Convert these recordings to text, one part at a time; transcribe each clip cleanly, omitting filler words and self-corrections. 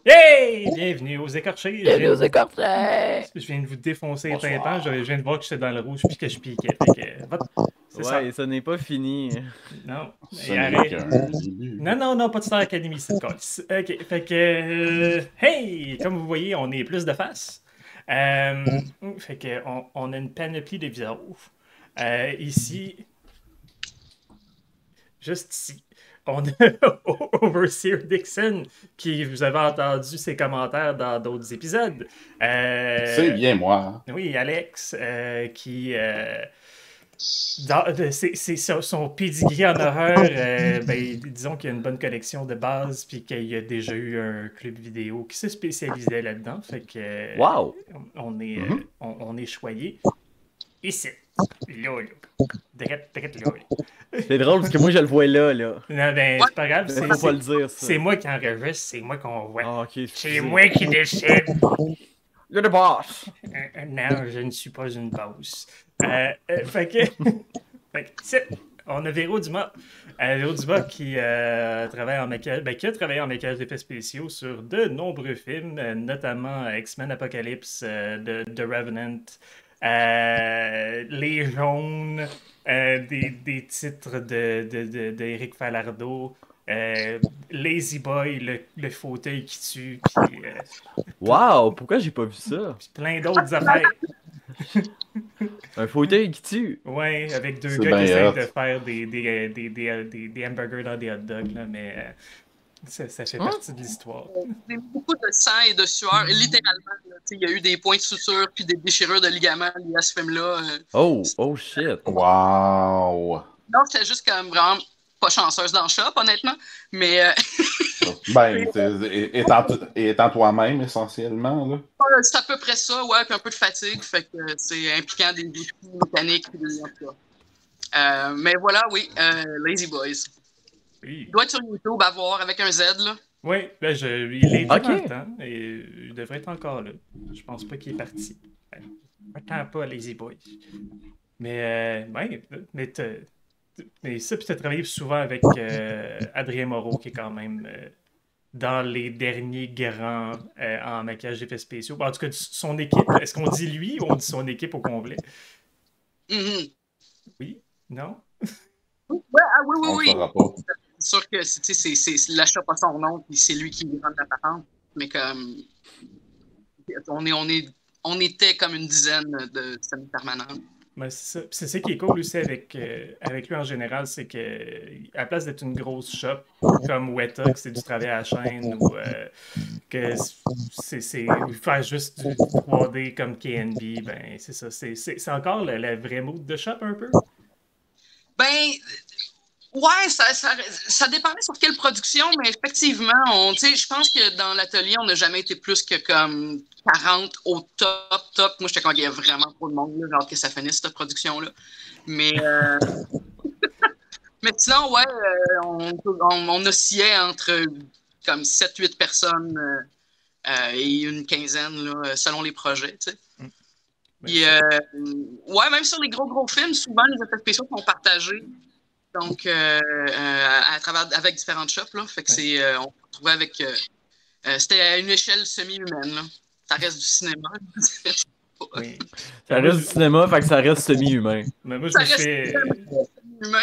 Hey! Bienvenue aux écorchés. Bienvenue aux écorchés! Je viens de vous défoncer les Bonsoir. tympans. Je viens de voir que j'étais dans le rouge puis que je piquais. Fait que, c'est ça. Ouais, ça n'est pas fini. Non. Ce Et n'est arrête. qu'un début. Non, pas de Star Academy, c'est le cas. Ok, fait que. Hey! Comme vous voyez, on est plus de face. Fait que, on a une panoplie de visages. Ici. Juste ici. On a Overseer Dixon, qui vous avez entendu ses commentaires dans d'autres épisodes. C'est bien moi. Oui, Alex, qui. C'est son pedigree en horreur. Disons qu'il y a une bonne collection de bases, puis qu'il y a déjà eu un club vidéo qui se spécialisait là-dedans. Fait que. Wow! On est choyé. Ici. Là. Direct là. C'est drôle parce que moi je le vois là. Non, ben, c'est pas grave. Faut pas le dire, ça. C'est moi qui enregistre, c'est moi qu'on voit. Ah, ok, C'est excusez. moi qui décide. You're the boss! Non, je ne suis pas une boss. Fait que on a Véro Dumas. Véro Dumas qui travaille en maquillage, qui a travaillé en maquillage d'effets spéciaux sur de nombreux films, notamment X-Men Apocalypse, The Revenant, Les Jaunes, des titres d'Éric Falardeau, Lazy Boy, le fauteuil qui tue, puis Wow! Pourquoi j'ai pas vu ça? plein d'autres affaires. Un fauteuil qui tue! Ouais, avec deux C'est gars qui bien essayent hot. de faire des hamburgers dans des hot dogs, là, mais ça fait partie de l'histoire. Beaucoup de sang et de sueur, littéralement. Là, il y a eu des points de suture puis des déchirures de ligaments liés à ce film-là. Oh shit! Wow. Non, c'était juste comme vraiment pas chanceuse dans le shop, honnêtement. Mais Ben, étant toi-même, essentiellement, là. c'est à peu près ça, ouais, puis un peu de fatigue. Fait que c'est impliquant des outils mécaniques. Puis en tout cas. Mais voilà, oui, Lazy Boys. Oui, Il doit être sur YouTube à voir avec un Z, là. ouais, ben il est Ok. dans le temps et il devrait être encore là. Je pense pas qu'il est parti. Attends pas, Lazy Boy. Mais, mais ça, puis t'as travaillé souvent avec Adrien Moreau, qui est quand même dans les derniers grands en maquillage d'effets spéciaux. En tout cas, son équipe. Est-ce qu'on dit lui ou on dit son équipe au complet? Mhm. Oui? Non? Ouais, oui, On le oui. fera pas. C'est sûr que c'est l'achat pas son nom, puis c'est lui qui rend la patente. Mais comme on était comme une dizaine de semi-permanents. Ben, c'est ça. Puis c'est ça qui est cool aussi avec lui en général, c'est que à la place d'être une grosse shop comme Weta, que c'est du travail à la chaîne, ou que c'est faire juste du 3D comme KNB, ben c'est ça. C'est encore le vrai mood de shop un peu. Ben, ouais, ça dépendait sur quelle production, mais effectivement, je pense que dans l'atelier, on n'a jamais été plus que comme 40 au top. Moi, j'étais quand il y a vraiment trop de monde, là, genre que ça finisse cette production-là. Mais, mais sinon, ouais, on oscillait entre comme 7-8 personnes et une quinzaine, là, selon les projets, tu sais. Puis, ouais, même sur les gros films, souvent, les effets spéciaux sont partagés. Donc, à travers, avec différentes shops, là. Fait que on se retrouvait avec. C'était à une échelle semi-humaine, là. Ça reste du cinéma. Oui. Ça reste du cinéma, fait que ça reste semi-humain. Mais moi, Ça reste semi-humain.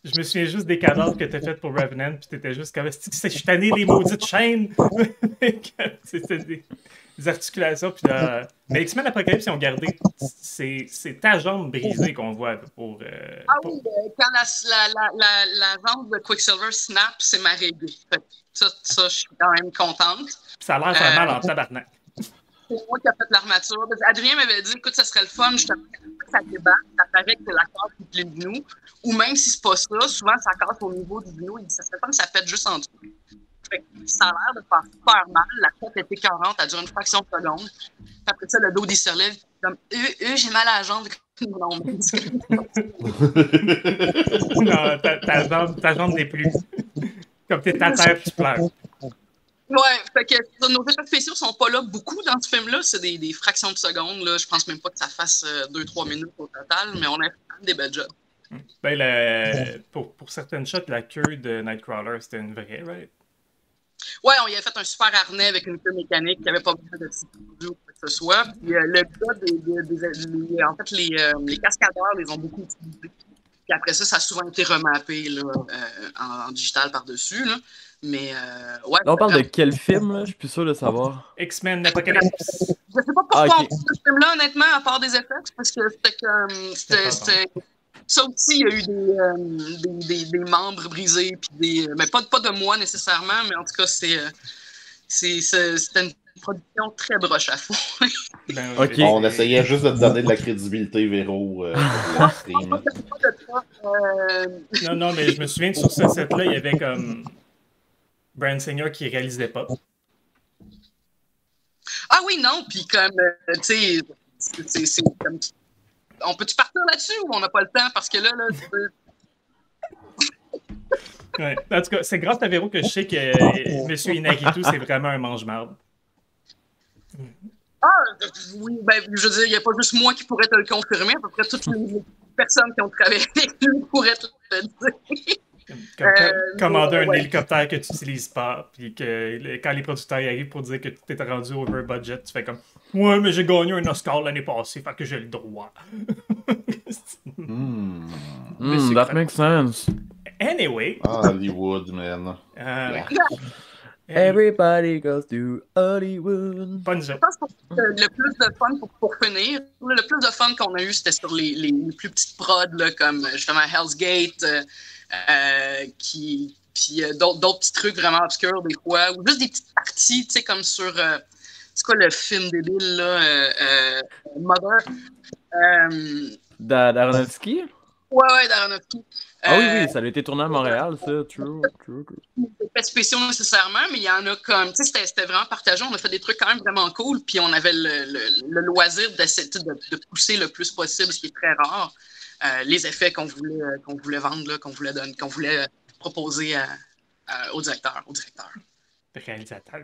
je me souviens juste des cadavres que t'as fait pour Revenant, puis t'étais juste comme, je suis tanné des maudites chaînes. C'était des articulations, puis mais X-Men Apocalypse, ils ont gardé, c'est ta jambe brisée qu'on voit pour. Oui, quand la jambe de Quicksilver snap, c'est ma règle. Ça, je suis quand même contente. Ça a l'air faire mal en tabarnak. C'est moi qui ai fait l'armature. Adrien m'avait dit, écoute, ça serait le fun, justement, que ça débatte, ça paraît que la casse est pleine de nous. Ou même si c'est pas ça, souvent ça casse au niveau du genou. Il dit, ça serait fun que ça pète juste en dessous. Fait que ça a l'air de faire super mal. La tête est écœurante, elle dure une fraction de seconde. Puis après ça, le dos il se relève, comme, j'ai mal à la jambe. Non, Non, ta jambe n'est plus. Comme t'es à terre, tu pleures. Ouais, fait que nos effets spéciaux sont pas là beaucoup dans ce film-là. C'est des fractions de secondes. Là. Je pense même pas que ça fasse 2-3 minutes au total, mais on a fait des belles jobs. Ben, pour certaines shots, la queue de Nightcrawler, c'était une vraie, right? Ouais, on y avait fait un super harnais avec une queue mécanique qui avait pas besoin de ou quoi que ce soit. Puis le gars en fait, les cascadeurs les ont beaucoup utilisés. Puis après ça, ça a souvent été remappé là, en digital par-dessus. Là. Mais ouais. Là, on parle de quel film, là? Je suis plus sûr de savoir. X-Men Apocalypse. Je sais pas pourquoi on parle de ce film-là, honnêtement, à part des effets, parce que c'était comme. Ça aussi, il y a eu des membres brisés, puis mais pas de moi nécessairement, mais en tout cas, c'était une production très broche à fond. Ben, Ok. On essayait juste de te donner de la crédibilité, Véro, pour le stream. Non, mais je me souviens sur ce set-là, il y avait comme Bryan Singer qui réalisait pas. Ah oui, non, puis comme, tu sais, c'est comme... On peut-tu partir là-dessus ou on n'a pas le temps? Parce que là tu peux... Ouais. En tout cas, c'est grâce à Véro que je sais que M. Inagitu, c'est vraiment un mange-marde. Ah, oui, ben, je veux dire, il n'y a pas juste moi qui pourrais te le confirmer, à peu près toutes les personnes qui ont travaillé avec lui pourraient te le dire. Commander un hélicoptère que tu n'utilises pas, puis que quand les producteurs arrivent pour dire que tu t'es rendu over budget, tu fais comme ouais, mais j'ai gagné un Oscar l'année passée, fait que j'ai le droit. That makes sense. Anyway. Hollywood, man. Everybody goes to Hollywood. Bonne Je pense que le plus de fun, pour finir, le plus de fun qu'on a eu, c'était sur les plus petites prods, là, comme justement Hell's Gate, puis d'autres petits trucs vraiment obscurs des fois, ou juste des petites parties, tu sais, comme sur, c'est quoi le film débile, là, Mother? D'Aronofsky? Ouais, d'Aronofsky. Ah oui, ça a été tourné à Montréal, ça. True. Pas spéciaux nécessairement, mais il y en a comme, tu sais, c'était vraiment partagé. On a fait des trucs quand même vraiment cool, puis on avait le loisir de pousser le plus possible, ce qui est très rare, les effets qu'on voulait vendre, là, qu'on voulait proposer au directeur. Le réalisateur.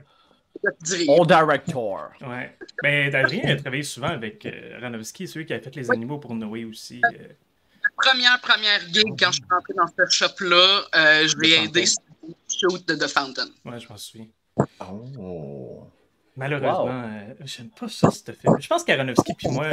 Au director. Ouais. Ben, Adrien a travaillé souvent avec Aronofsky, celui qui a fait les animaux pour Noé aussi. La première gig, quand je suis rentré dans ce shop-là, je l'ai aidé sur le shoot de The Fountain. Ouais, je m'en souviens. Oh. Malheureusement, j'aime pas ça, ce film. Je pense qu'Aronofsky puis moi...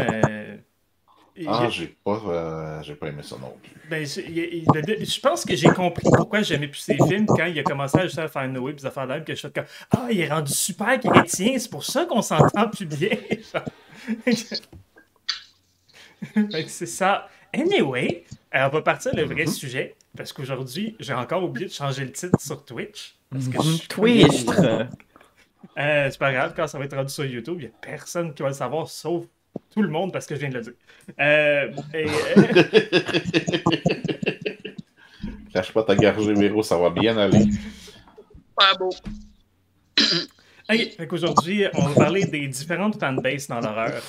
j'ai pas aimé ça non plus. Ben, je pense que j'ai compris pourquoi j'aimais plus ces films quand il a commencé à faire Noé et des affaires là, que je fais comme « Ah, il est rendu super chrétien, c'est pour ça qu'on s'entend plus bien. » C'est ça. Anyway, on va partir le vrai sujet, parce qu'aujourd'hui, j'ai encore oublié de changer le titre sur Twitch. Parce que Twitch! c'est pas grave, quand ça va être rendu sur YouTube, il n'y a personne qui va le savoir, sauf tout le monde, parce que je viens de le dire. Cache pas ta gargée, Véro, ça va bien aller. Pas beau. Ok, fait qu'aujourd'hui, on va parler des différentes fanbases dans l'horreur.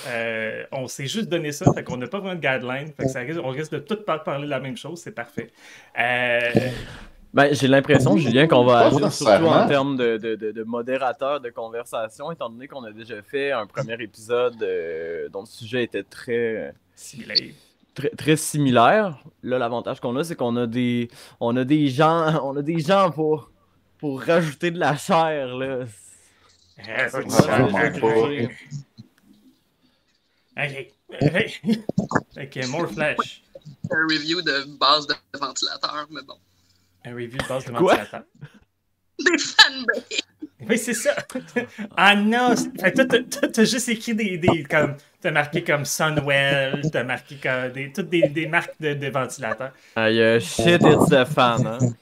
On s'est juste donné ça, fait qu'on n'a pas vraiment de guideline, fait que on risque de tout parler de la même chose, c'est parfait. Ben, j'ai l'impression, Julien, qu'on va agir surtout nécessairement. en termes de modérateur de conversation, étant donné qu'on a déjà fait un premier épisode dont le sujet était très similaire. Là, l'avantage qu'on a, c'est qu'on a des gens pour rajouter de la chair, là. Ok, more flash. Un review de base de ventilateur, mais bon. Un review de base de ventilateur. Des fanbases! Oui, c'est ça. Ah non! Fait que toi, t'as juste écrit des comme. T'as marqué comme Sunwell, t'as marqué comme toutes des marques de ventilateurs. Shit, it's the fan, hein?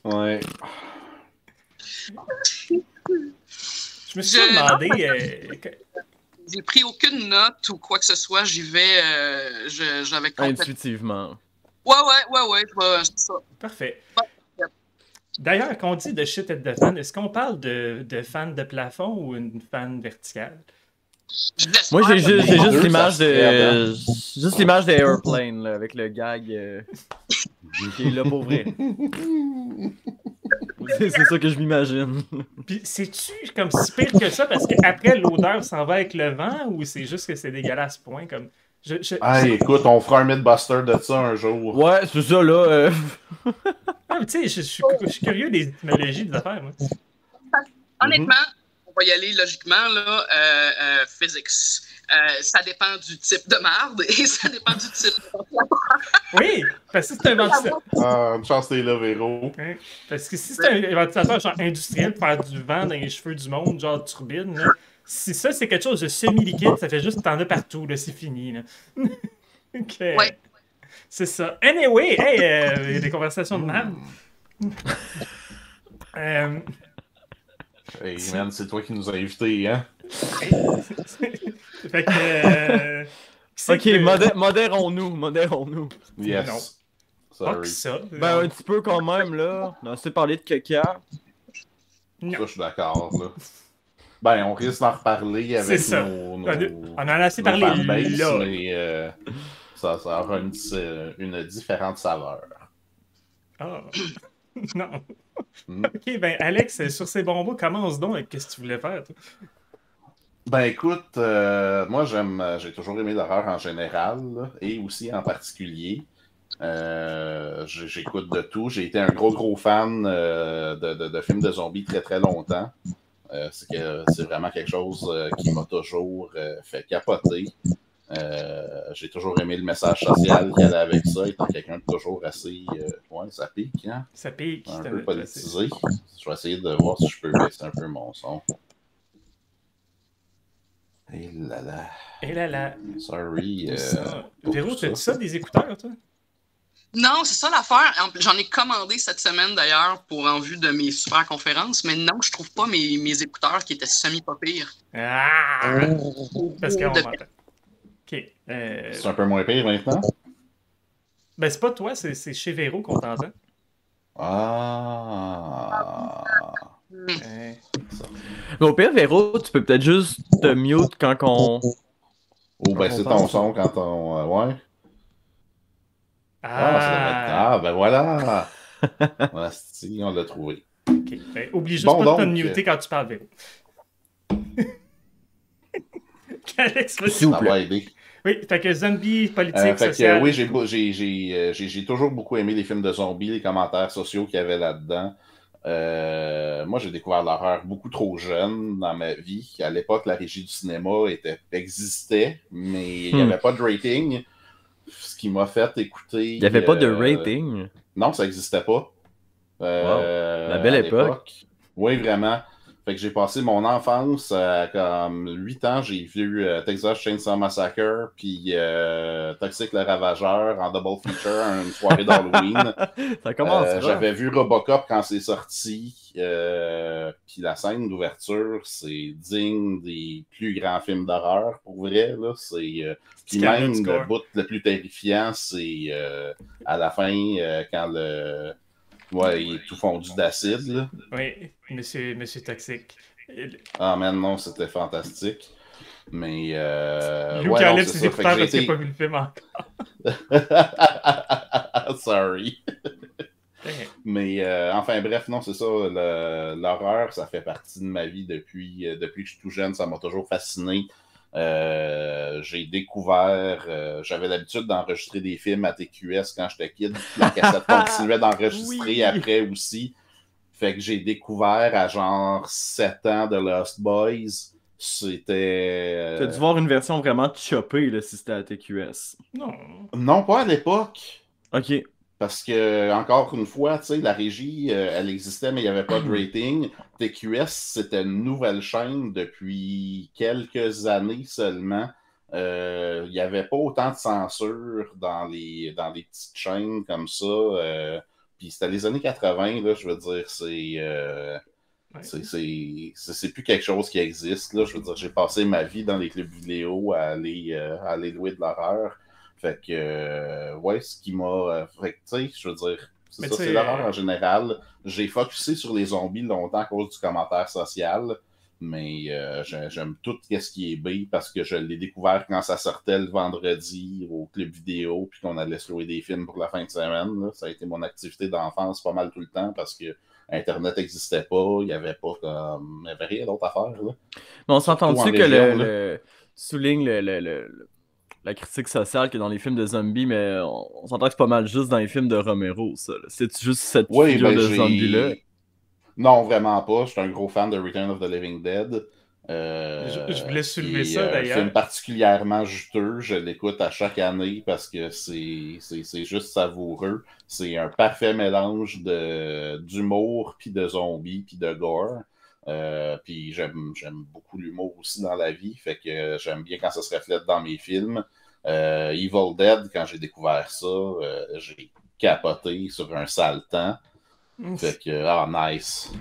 Ouais. Je me suis demandé. J'ai pris aucune note ou quoi que ce soit, j'y vais. J'avais complètement. Intuitivement. Ouais, c'est ça. Parfait. D'ailleurs, quand on dit de shit et de fan, est-ce qu'on parle de fan de plafond ou une fan verticale? Moi, j'ai juste l'image de Airplane, là, avec le gag qui est là pour vrai. C'est ça que je m'imagine. Puis, c'est-tu comme si pire que ça parce qu'après, l'odeur s'en va avec le vent ou c'est juste que c'est dégueulasse, point? Comme, écoute, on fera un Mythbuster de ça un jour. Ouais, c'est ça, là. Ah, tu sais, je suis curieux des étymologies des affaires, moi. Honnêtement, on va y aller logiquement, là, physics. Ça dépend du type de marde et ça dépend du type de ventilateur. Oui, parce que c'est un ventilateur. Une chance t'es là, Véro. Ouais. Parce que si c'est un ventilateur genre industriel pour faire du vent dans les cheveux du monde, genre turbine, là, si ça c'est quelque chose de semi-liquide, ça fait juste que t'en as partout, là, c'est fini. Là. Ok. Ouais. C'est ça. Anyway, hey, il y a des conversations de merde. Hey man, c'est toi qui nous as invités, hein? Fait que. Ok, modérons-nous. Yes. Non. Pas que Sorry. ça. Ben, un petit peu quand même, là. On a assez parlé de caca. Non. Ça, je suis d'accord, là. Ben, on risque d'en reparler C'est avec ça. nos On en a assez nos parlé fanbases, là. mais ça aura une différente saveur. Ah. Non. Mm. Ok, ben Alex, sur ces bons mots, commence donc avec qu'est-ce que tu voulais faire, toi? Ben écoute, moi j'ai toujours aimé l'horreur en général, là, et aussi en particulier. J'écoute de tout. J'ai été un gros fan de films de zombies très très longtemps. C'est vraiment quelque chose qui m'a toujours fait capoter. J'ai toujours aimé le message social qui allait avec ça, étant quelqu'un de toujours assez... ouais, ça pique, hein? Ça pique. Un peu politisé. Je vais essayer de voir si je peux baisser un peu mon son. Et là là. Et là là. Sorry. Véro, t'as-tu ça des écouteurs, toi? Non, c'est ça l'affaire. J'en ai commandé cette semaine d'ailleurs en vue de mes super conférences, mais non, je trouve pas mes écouteurs qui étaient semi-pas pires. Ah! Parce qu'on m'entend. Ok. C'est un peu moins pire maintenant? Ben, c'est pas toi, c'est chez Véro qu'on t'entend. Ah. Au pire, Véro, tu peux peut-être juste te mute quand on. Oh, ben c'est ton son quand on. Ouais. Ben voilà! Asti, on l'a trouvé. Ok. Ben, oublie juste Bon, pas de te donc, muter quand tu parles, Véro. Alex, Ça va aider. oui, fait que zombie, politique, Fait social. que, oui, j'ai toujours beaucoup aimé les films de zombies, les commentaires sociaux qu'il y avait là-dedans. Moi, j'ai découvert l'horreur beaucoup trop jeune dans ma vie. À l'époque, la régie du cinéma existait, mais il n'y avait pas de rating. Ce qui m'a fait écouter... Il n'y avait pas de rating. Non, ça n'existait pas. Wow. La belle époque. Oui, vraiment. Fait que j'ai passé mon enfance à comme 8 ans. J'ai vu Texas Chainsaw Massacre puis Toxic le Ravageur en double feature une soirée d'Halloween. Ça commence j'avais vu Robocop quand c'est sorti. Puis la scène d'ouverture, c'est digne des plus grands films d'horreur, pour vrai. Là. Puis même le bout le plus terrifiant, c'est à la fin, quand le... Ouais, il est tout fondu d'acide, là. Oui, monsieur Toxique. Ah, man, non, c'était fantastique. Mais, Luc ouais, enlève ses écouteurs parce qu'il n'a pas vu le film encore. Sorry. Mais, enfin, bref, non, c'est ça. L'horreur, ça fait partie de ma vie depuis que je suis tout jeune. Ça m'a toujours fasciné. J'ai découvert, j'avais l'habitude d'enregistrer des films à TQS quand j'étais kid. La cassette continuait d'enregistrer après aussi. Fait que j'ai découvert à genre 7 ans de Lost Boys. C'était... Tu as dû voir une version vraiment choppée là, si c'était à TQS. Non, pas à l'époque. Ok. Parce que, encore une fois, tu sais, la régie, elle existait, mais il n'y avait pas de rating. TQS, c'était une nouvelle chaîne depuis quelques années seulement. Il n'y avait pas autant de censure dans les petites chaînes comme ça. Puis c'était les années 80, là, je veux dire, c'est plus quelque chose qui existe. Là. Je veux dire, j'ai passé ma vie dans les clubs vidéo à aller louer de l'horreur. Fait que, ouais, ce qui m'a... Fait que, tu sais, je veux dire, c'est l'horreur en général. J'ai focusé sur les zombies longtemps à cause du commentaire social, mais j'aime tout ce qui est B parce que je l'ai découvert quand ça sortait le vendredi au club vidéo puis qu'on allait se louer des films pour la fin de semaine. Là. Ça a été mon activité d'enfance pas mal tout le temps parce que Internet n'existait pas, il n'y avait pas comme... Il n'y avait rien d'autre à faire. Là. Mais on s'entend-tu que souligne la critique sociale qu'il y a dans les films de zombies, mais on s'entend que c'est pas mal juste dans les films de Romero, ça. C'est juste cette figure de zombie-là. Non, vraiment pas. Je suis un gros fan de Return of the Living Dead. Je voulais soulever puis, ça, un d'ailleurs. film particulièrement juteux. Je l'écoute à chaque année parce que c'est juste savoureux. C'est un parfait mélange d'humour, puis de zombies, puis de gore. Puis j'aime beaucoup l'humour aussi dans la vie. Fait que j'aime bien quand ça se reflète dans mes films. Evil Dead, quand j'ai découvert ça, j'ai capoté sur un sale temps. Fait que, nice.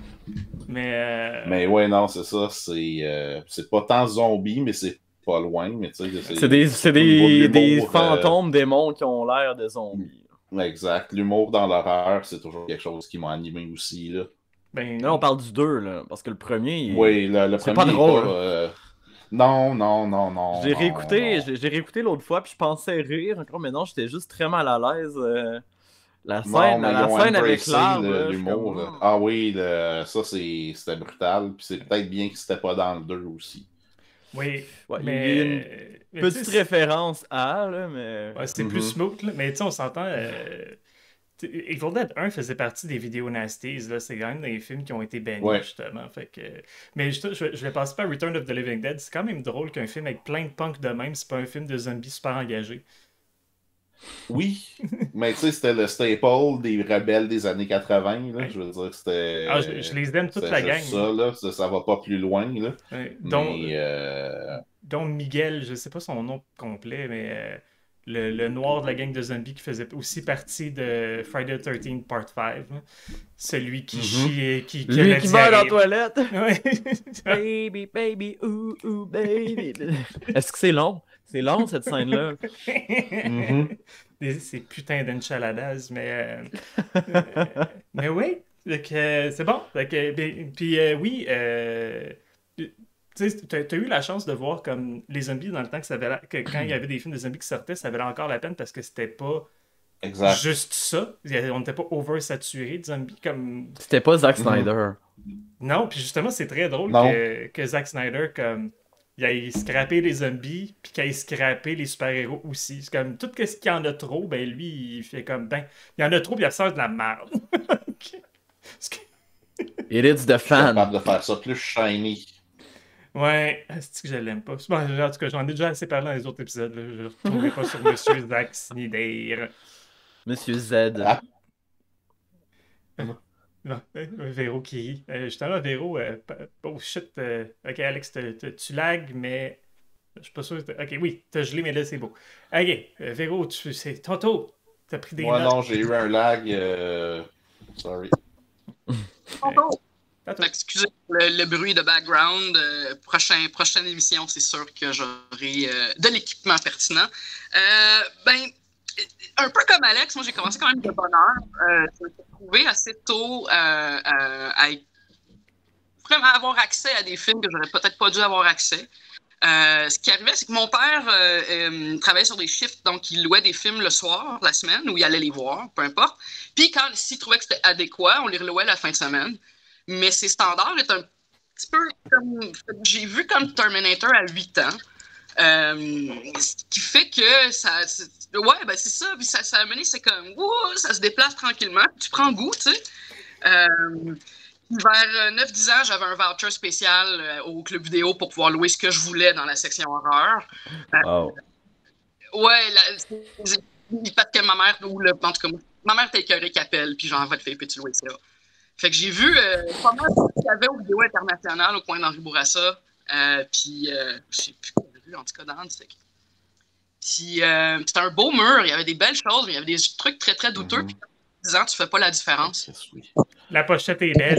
Mais ouais, non, c'est ça. C'est pas tant zombie, mais c'est pas loin. Mais tu sais, c'est des fantômes, démons qui ont l'air de zombies. Exact. L'humour dans l'horreur, c'est toujours quelque chose qui m'a animé aussi. Là. Là, on parle du 2, là, parce que le premier, oui, le c'est premier pas drôle. Non. J'ai réécouté l'autre fois, puis je pensais rire encore, mais non, j'étais juste très mal à l'aise. La scène avec l'arbre. L'humour. Comme... Ah oui, ça c'était brutal. Puis c'est peut-être bien que c'était pas dans le 2 aussi. Oui, ouais, mais il y a une petite référence à, là, mais... Ouais, c'était plus smooth, là. Mais tu sais, on s'entend... Evil Dead 1 faisait partie des vidéos nasties, là. C'est quand même des films qui ont été bannis, justement. Fait que... Mais je vais passer par Return of the Living Dead. C'est quand même drôle qu'un film avec plein de punk de même, c'est pas un film de zombies super engagé. Oui, mais tu sais, c'était le staple des rebelles des années 80, là. Je veux dire, c'était... Ah, je les aime toute la gang. Ça, là, ça va pas plus loin, là. Donc Miguel, je sais pas son nom complet, mais le noir de la gang de zombies qui faisait aussi partie de Friday the 13th Part 5. Hein. Celui qui chie, qui meurt dans la toilette. baby, ooh, baby. Est-ce que c'est long? C'est long, cette scène-là. C'est putain d'enchaladas, mais oui, c'est bon. Puis oui, tu sais, t'as eu la chance de voir comme les zombies dans le temps que quand il y avait des films de zombies qui sortaient, ça valait encore la peine parce que c'était pas juste ça. On n'était pas oversaturé de zombies comme... C'était pas Zack Snyder. Non, puis justement, c'est très drôle que Zack Snyder, comme... Il a scrappé les zombies, puis qu'il a scrappé les super-héros aussi. C'est comme, tout ce qu'il y en a trop, ben lui, il fait comme, ben, il y en a trop, puis il sort de la merde. It is the fan. Capable de faire ça plus shiny. Ouais, c'est que je l'aime pas. Bon, en tout cas, j'en ai déjà assez parlé dans les autres épisodes. Là. Je ne retrouverai pas sur Monsieur Zack Snyder. Monsieur Z. Véro qui rit. Justement, Véro, oh shit. Ok, Alex, tu lags, mais je suis pas sûr. Ok, oui, t'as gelé, mais là, c'est beau. Ok, Véro, c'est ton tour. T'as pris des notes. Non, j'ai eu un lag. Sorry. Excusez le bruit de background. Prochaine émission, c'est sûr que j'aurai de l'équipement pertinent. Un peu comme Alex, moi j'ai commencé quand même de bonne heure. Je me suis trouvé assez tôt à vraiment avoir accès à des films que j'aurais peut-être pas dû avoir accès. Ce qui arrivait, c'est que mon père travaillait sur des shifts, donc il louait des films le soir, la semaine, où il allait les voir, peu importe. Puis s'il trouvait que c'était adéquat, on les relouait la fin de semaine. Mais ses standards étaient un petit peu comme... J'ai vu comme Terminator à 8 ans. Ce qui fait que ça... Ouais, ben c'est ça. Puis ça a mené, c'est comme... Ouh, ça se déplace tranquillement. Tu prends goût, tu sais. Vers 9-10 ans, j'avais un voucher spécial au club vidéo pour pouvoir louer ce que je voulais dans la section horreur. Ouais, parce que ma mère, en tout cas, ma mère était écœurée qui appelle, puis genre, va te faire, peux-tu louer ça? Fait que j'ai vu pas mal ce qu'il y avait au vidéo international au coin d'Henri Bourassa. Puis, je sais plus quoi j'ai vu, en tout cas, dans Puis, c'était un beau mur, il y avait des belles choses, mais il y avait des trucs très, très douteux. Puis, 10 ans, tu fais pas la différence. La pochette est belle.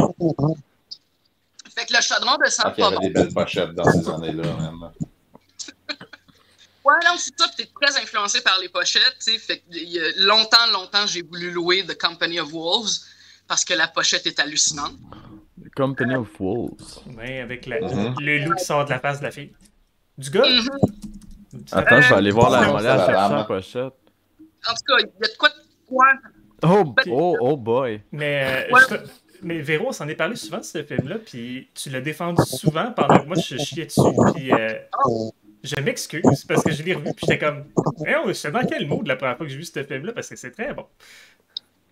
Fait que le chaudron de sang. Il y avait des belles pochettes dans ces années-là, même. Ouais, non, c'est ça, t'es très influencé par les pochettes, tu sais. Fait que longtemps, j'ai voulu louer The Company of Wolves parce que la pochette est hallucinante. The Company of Wolves. Oui, avec le loup qui sort de la face de la fille. Du gars? Attends, je vais aller voir la pochette. En tout cas, il y a de quoi Oh boy. Mais Véro, s'en est parlé souvent de ce film-là, puis tu l'as défendu souvent pendant que moi je chiais dessus, puis je m'excuse parce que je l'ai revu, puis j'étais comme, j'étais dans quel mood la première fois que j'ai vu ce film-là, parce que c'est très bon.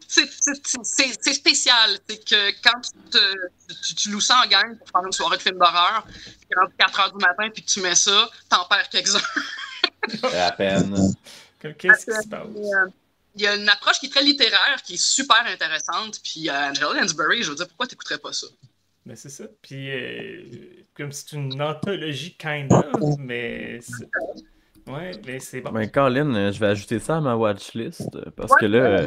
c'est spécial. C'est que quand tu loues ça en gang pour faire une soirée de film d'horreur, puis rendu 4 heures du matin, puis que tu mets ça, t'en perds quelques-heures. À peine. Qu'est-ce qui se passe? Il y a une approche qui est très littéraire, qui est super intéressante. Puis Angela Lansbury, je veux dire, pourquoi t'écouterais pas ça? Ben c'est ça. Puis, comme c'est une anthologie kind of, mais... Ouais, mais c'est bon. Ben, Colin, je vais ajouter ça à ma watchlist, parce que là,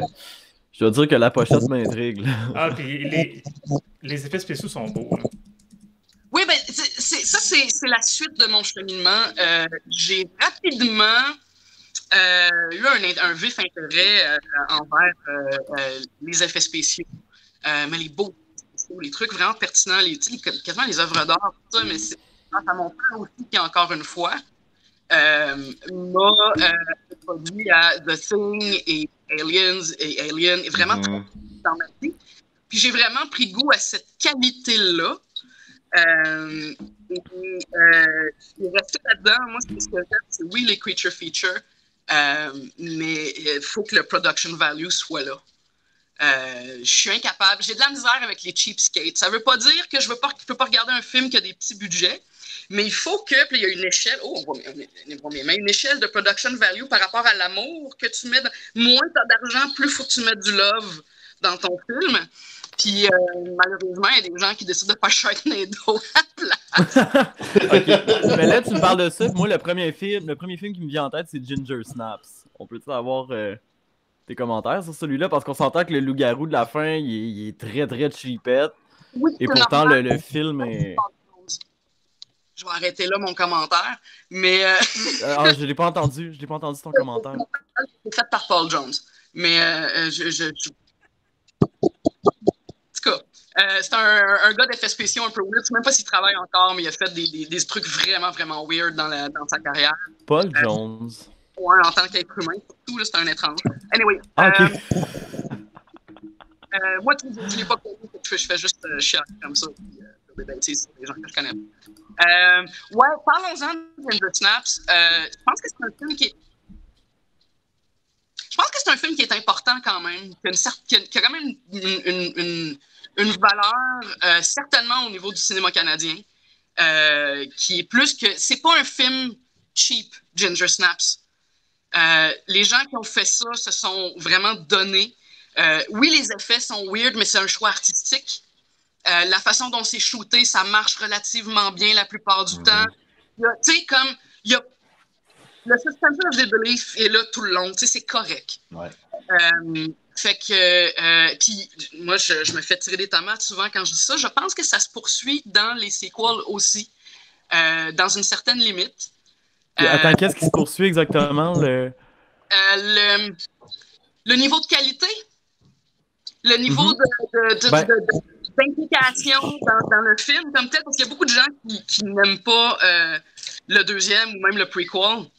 je dois dire que la pochette m'intrigue. Ah, puis les effets spéciaux sont beaux, là. Oui, ben, c'est la suite de mon cheminement. J'ai rapidement eu un vif intérêt envers les effets spéciaux, mais les beaux spéciaux, les trucs vraiment pertinents, quasiment les œuvres d'art, tout ça, mais c'est grâce à mon père aussi qui, encore une fois, m'a produit à The Thing et Aliens et Alien, et vraiment dans ma vie. Puis j'ai vraiment pris goût à cette qualité-là. Je suis resté là-dedans. Moi, ce que j'aime, c'est oui, les creature features, mais il faut que le production value soit là. Je suis incapable. J'ai de la misère avec les cheapskates. Ça ne veut pas dire que je ne peux pas regarder un film qui a des petits budgets, mais il faut que, puis il y a une échelle, une échelle de production value par rapport à l'amour que tu mets. Moins tu as d'argent, plus il faut que tu mettes du love dans ton film. Puis malheureusement, il y a des gens qui décident de faire Sharknado à la place. Ok, mais là, tu me parles de ça. Moi, le premier film qui me vient en tête, c'est Ginger Snaps. On peut-tu avoir tes commentaires sur celui-là? Parce qu'on s'entend que le loup-garou de la fin, il est très, très cheapette. Oui, et pourtant, le film est... Je vais arrêter là mon commentaire, mais... je l'ai pas entendu ton commentaire. C'est fait par Paul Jones. Mais En tout cas, c'est un gars d'effets spéciaux un peu weird. Je sais même pas s'il travaille encore, mais il a fait des trucs vraiment, vraiment weird dans sa carrière. Paul Jones. Ouais, en tant qu'être humain, surtout, là, c'est un étrange. Anyway. Ok. Moi, je l'ai pas connu, je fais juste chier comme ça. Des bêtises, des gens que je connais. Ouais, parlons-en de Ginger Snaps. Je pense que c'est un film qui est... Je pense que c'est un film qui est important quand même, qui a quand même une valeur, certainement au niveau du cinéma canadien, qui est plus que... C'est pas un film cheap, Ginger Snaps. Les gens qui ont fait ça se sont vraiment donnés. Oui, les effets sont weird, mais c'est un choix artistique. La façon dont c'est shooté, ça marche relativement bien la plupart du temps. Tu sais, comme... Le suspension of disbelief est là tout le long, tu sais, c'est correct. Ouais. Fait que, puis moi, je me fais tirer des tomates souvent quand je dis ça. Je pense que ça se poursuit dans les sequels aussi, dans une certaine limite. Attends, qu'est-ce qui se poursuit exactement? Le niveau de qualité, le niveau d'implication dans le film, comme tel, parce qu'il y a beaucoup de gens qui n'aiment pas le deuxième ou même le prequel.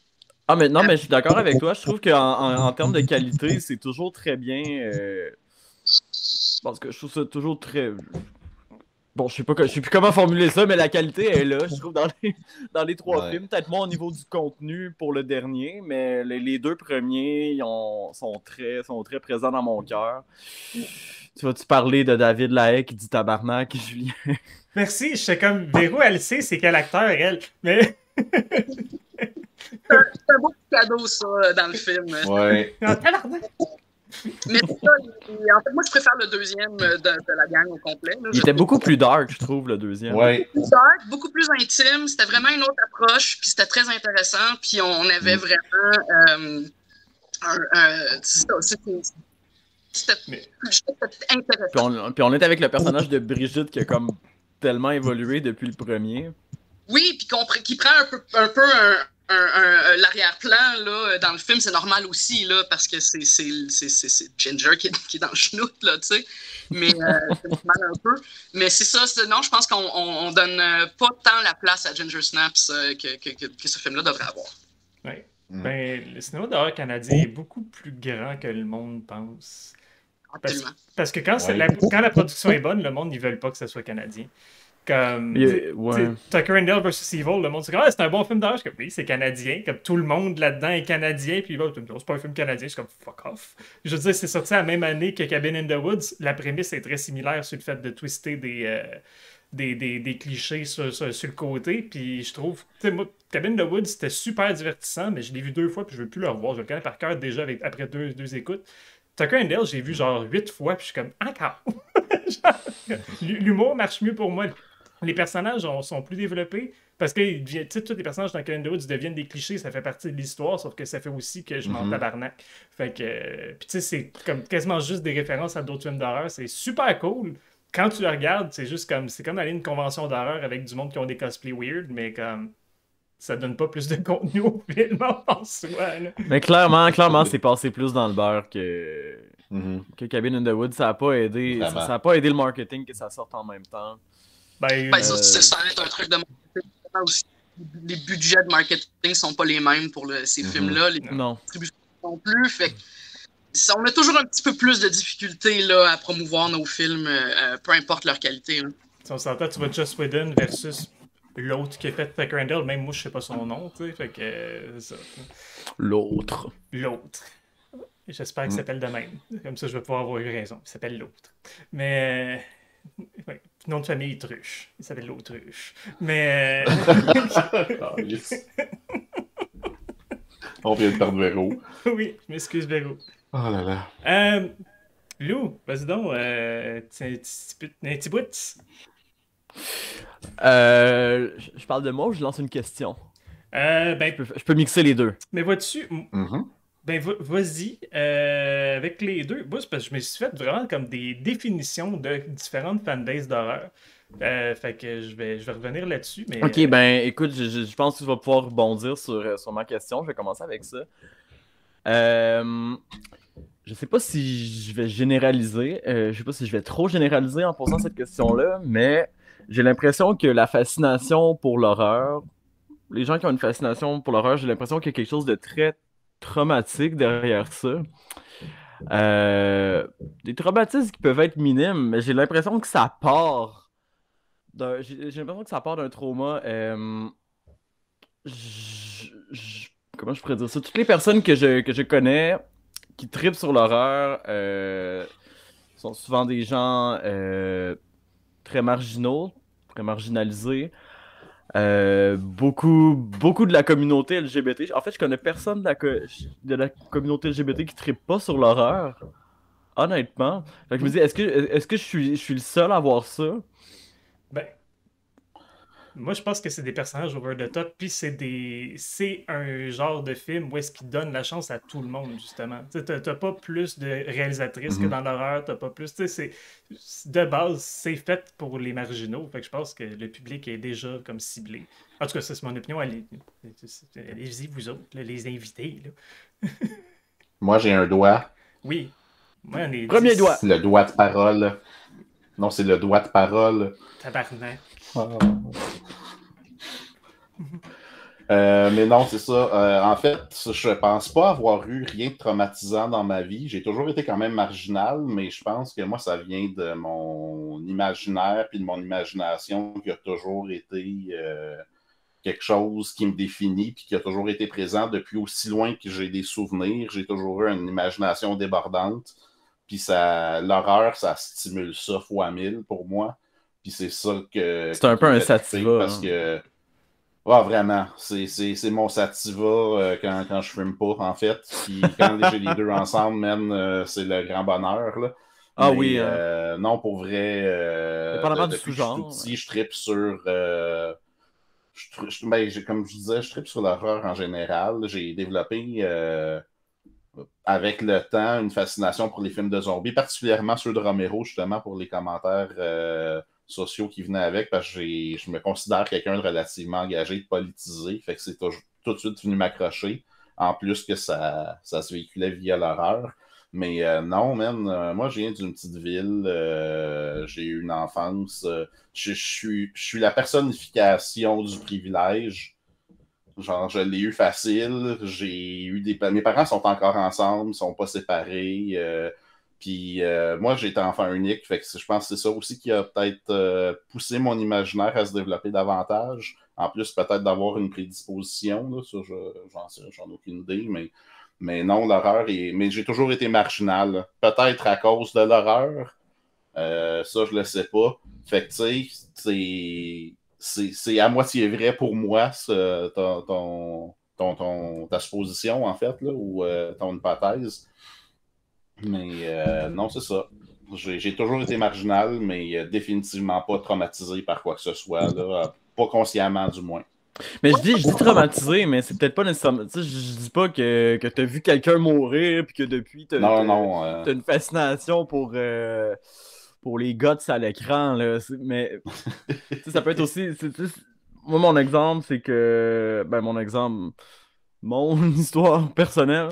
Ah, mais non, mais je suis d'accord avec toi. Je trouve qu'en termes de qualité, c'est toujours très bien. Parce que je trouve ça toujours très. Bon, je sais plus comment formuler ça, mais la qualité est là, je trouve, dans les trois films. Peut-être moins au niveau du contenu pour le dernier, mais les deux premiers sont très présents dans mon cœur. Tu vas-tu parler de David Lahaye qui dit tabarnak, Julien? Merci, je sais comme Véro, elle sait c'est quel acteur, elle. Mais. C'est un beau cadeau, ça, dans le film. Ouais. Mais c'est ça, en fait, moi, je préfère le deuxième de la gang au complet. Là, il était beaucoup plus dark, je trouve, le deuxième. Ouais. Plus dark, beaucoup plus intime. C'était vraiment une autre approche, puis c'était très intéressant. Puis on avait vraiment c'était intéressant. Puis on est avec le personnage de Brigitte qui a comme tellement évolué depuis le premier. Oui, puis qui prend un peu l'arrière-plan là, dans le film, c'est normal aussi, là, parce que c'est Ginger qui est dans le chenoute, là, tu sais. Mais c'est normal un peu. Mais c'est ça, non, je pense qu'on donne pas tant la place à Ginger Snaps que ce film-là devrait avoir. Oui. Ben, le cinéma d'horreur canadien est beaucoup plus grand que le monde pense. Parce que quand la production est bonne, le monde, ils veulent pas que ce soit canadien. Comme, ouais. Tucker and Dale vs. Evil, le monde dit c'est un bon film d'horreur. Je suis comme, oui, c'est canadien. Comme tout le monde là-dedans est canadien. Puis là, c'est pas un film canadien. Je suis comme, fuck off. Je veux dire, c'est sorti la même année que Cabin in the Woods. La prémisse est très similaire sur le fait de twister des clichés sur le côté. Puis je trouve, tu sais, moi, Cabin in the Woods, c'était super divertissant, mais je l'ai vu 2 fois. Puis je veux plus le revoir. Je le connais par cœur déjà après deux écoutes. Tucker and Dale, j'ai vu genre 8 fois. Puis je suis comme, encore. L'humour marche mieux pour moi. Les personnages sont plus développés parce que tous les personnages dans Cabin in the Woods deviennent des clichés, ça fait partie de l'histoire, sauf que ça fait aussi que je m'en tabarnak. Fait que, puis tu sais, c'est comme quasiment juste des références à d'autres films d'horreur, c'est super cool. Quand tu le regardes, c'est comme aller à une convention d'horreur avec du monde qui ont des cosplays weird, mais comme ça donne pas plus de contenu au film en soi. Là. Mais clairement, c'est passé plus dans le beurre que Cabin in the Woods. Ça a pas aidé. Ça a pas aidé le marketing que ça sorte en même temps. Ça va être un truc de marketing aussi. Les budgets de marketing sont pas les mêmes pour ces films-là. Les distributions non plus. Fait que on a toujours un petit peu plus de difficultés là, à promouvoir nos films, peu importe leur qualité. Là. Si on s'entend, tu vois Joss Whedon versus l'autre qui a fait Tucker and Dale, même moi je sais pas son nom, tu sais, fait que ça. L'autre. J'espère qu'il s'appelle de même. Comme ça, je vais pouvoir avoir eu raison. Il s'appelle l'autre. Mais ouais, nom de famille Truche. Il s'appelle l'Autruche. Mais oh, yes. On vient de perdre Véro. Oui, je m'excuse Véro. Oh là là. Lou, vas-y donc, un petit bout. Je parle de moi ou je lance une question? Je peux mixer les deux. Mais vois-tu, ben vas-y, avec les deux. Moi, c'est parce que je me suis fait vraiment comme des définitions de différentes fanbases d'horreur. Fait que je vais revenir là-dessus. Mais, ok, ben écoute, je pense que tu vas pouvoir rebondir sur ma question. Je vais commencer avec ça. Je sais pas si je vais généraliser. Je sais pas si je vais trop généraliser en posant cette question-là, mais j'ai l'impression que la fascination pour l'horreur, les gens qui ont une fascination pour l'horreur, j'ai l'impression qu'il y a quelque chose de très traumatique derrière ça. Des traumatismes qui peuvent être minimes, mais j'ai l'impression que ça part d'un trauma. Comment je pourrais dire ça? Toutes les personnes que je connais qui trippent sur l'horreur sont souvent des gens très marginaux, très marginalisés. Beaucoup de la communauté LGBT. En fait, je connais personne de la communauté LGBT qui trippe pas sur l'horreur. Honnêtement. Fait que je me dis, est-ce que je suis le seul à voir ça? Ben, moi, je pense que c'est des personnages over the top, puis c'est un genre de film où est-ce qu'il donne la chance à tout le monde, justement. T'as pas plus de réalisatrices que dans l'horreur, t'as pas plus... De base, c'est fait pour les marginaux, fait que je pense que le public est déjà comme ciblé. En tout cas, ça, c'est mon opinion. Allez-y, vous autres, là, les invités. Là. Moi, j'ai un doigt. Oui. Moi, on est Premier doigt. Le doigt de parole. Non, c'est le doigt de parole. Tabarnak. Mais non, c'est ça. En fait, je pense pas avoir eu rien de traumatisant dans ma vie. J'ai toujours été quand même marginal, mais je pense que moi, ça vient de mon imaginaire puis de mon imagination qui a toujours été quelque chose qui me définit puis qui a toujours été présent depuis aussi loin que j'ai des souvenirs. J'ai toujours eu une imagination débordante. Puis l'horreur, ça stimule ça fois 1000 pour moi. Puis c'est ça que... C'est un peu un sativa. Parce que... Ah, vraiment. C'est mon sativa quand je fume pas, en fait. Puis quand j'ai les deux ensemble, même, c'est le grand bonheur, là. Ah mais, oui. Non, pour vrai... Dépendamment du depuis sous-genre. que je suis tout petit, je trippe sur... comme je disais, je trippe sur l'horreur en général. J'ai développé... avec le temps, une fascination pour les films de zombies, particulièrement ceux de Romero, justement, pour les commentaires sociaux qui venaient avec, parce que je me considère quelqu'un de relativement engagé, de politisé, fait que c'est tout de suite venu m'accrocher, en plus que ça se véhiculait via l'horreur. Mais non, man, moi, je viens d'une petite ville, j'ai eu une enfance, je suis la personnification du privilège. Genre, je l'ai eu facile. Mes parents sont encore ensemble, ils sont pas séparés. Puis moi, j'ai été enfant unique, fait que je pense que c'est ça aussi qui a peut-être poussé mon imaginaire à se développer davantage. En plus, peut-être d'avoir une prédisposition, là, ça, j'en ai aucune idée, mais non, l'horreur mais j'ai toujours été marginal, là. Peut-être à cause de l'horreur, ça, je le sais pas. Fait que, tu sais, c'est à moitié vrai pour moi, ta supposition, en fait, là, ou ton hypothèse. Mais non, c'est ça. J'ai toujours été marginal, mais définitivement pas traumatisé par quoi que ce soit, là, pas consciemment du moins. Mais je dis traumatisé, mais c'est peut-être pas nécessairement. Tu sais, je dis pas que t'as vu quelqu'un mourir puis que depuis t'as une fascination pour les guts à l'écran, là. Mais ça peut être aussi. Moi, mon exemple, c'est que. Ben, mon histoire personnelle,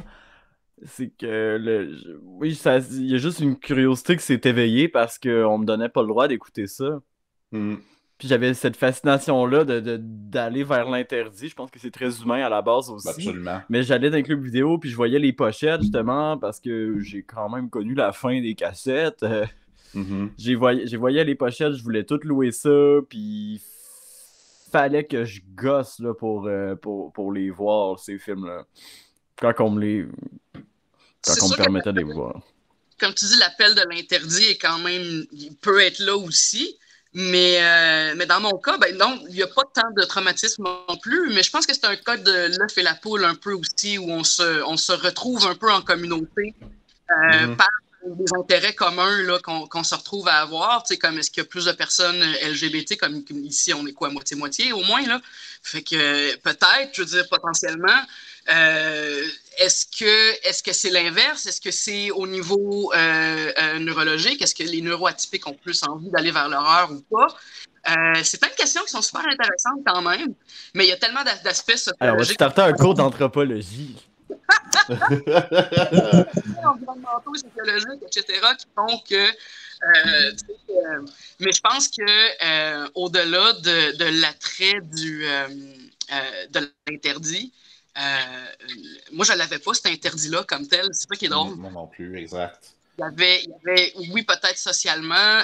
c'est que oui, il y a juste une curiosité qui s'est éveillée parce qu'on me donnait pas le droit d'écouter ça. Puis j'avais cette fascination-là d'aller vers l'interdit. Je pense que c'est très humain à la base aussi. Absolument. Mais j'allais dans les clubs vidéo, puis je voyais les pochettes, justement, parce que j'ai quand même connu la fin des cassettes. J'ai voyé les pochettes, je voulais toutes louer ça, puis fallait que je gosse là, pour les voir, ces films-là. Quand on me permettait de les voir. Comme tu dis, l'appel de l'interdit est quand même, il peut être là aussi. Mais dans mon cas, ben non, il n'y a pas tant de traumatisme non plus, mais je pense que c'est un cas de l'œuf et la poule un peu aussi, où on se retrouve un peu en communauté par des intérêts communs là, qu'on se retrouve à avoir, tu sais, comme est-ce qu'il y a plus de personnes LGBT, comme ici, on est quoi, moitié-moitié au moins, là. Fait que peut-être, je veux dire, potentiellement, est-ce que c'est l'inverse? Est-ce que c'est au niveau neurologique? Est-ce que les neuroatypiques ont plus envie d'aller vers l'horreur ou pas? C'est plein de questions qui sont super intéressantes quand même, mais il y a tellement d'aspects sociologiques. Alors, on va starter un cours d'anthropologie. Environnementaux, sociologiques, etc., qui font que mais je pense que au-delà de l'attrait de l'interdit, moi je l'avais pas cet interdit-là comme tel, c'est ça qui est drôle. Moi non plus, exact. Il y avait oui, peut-être socialement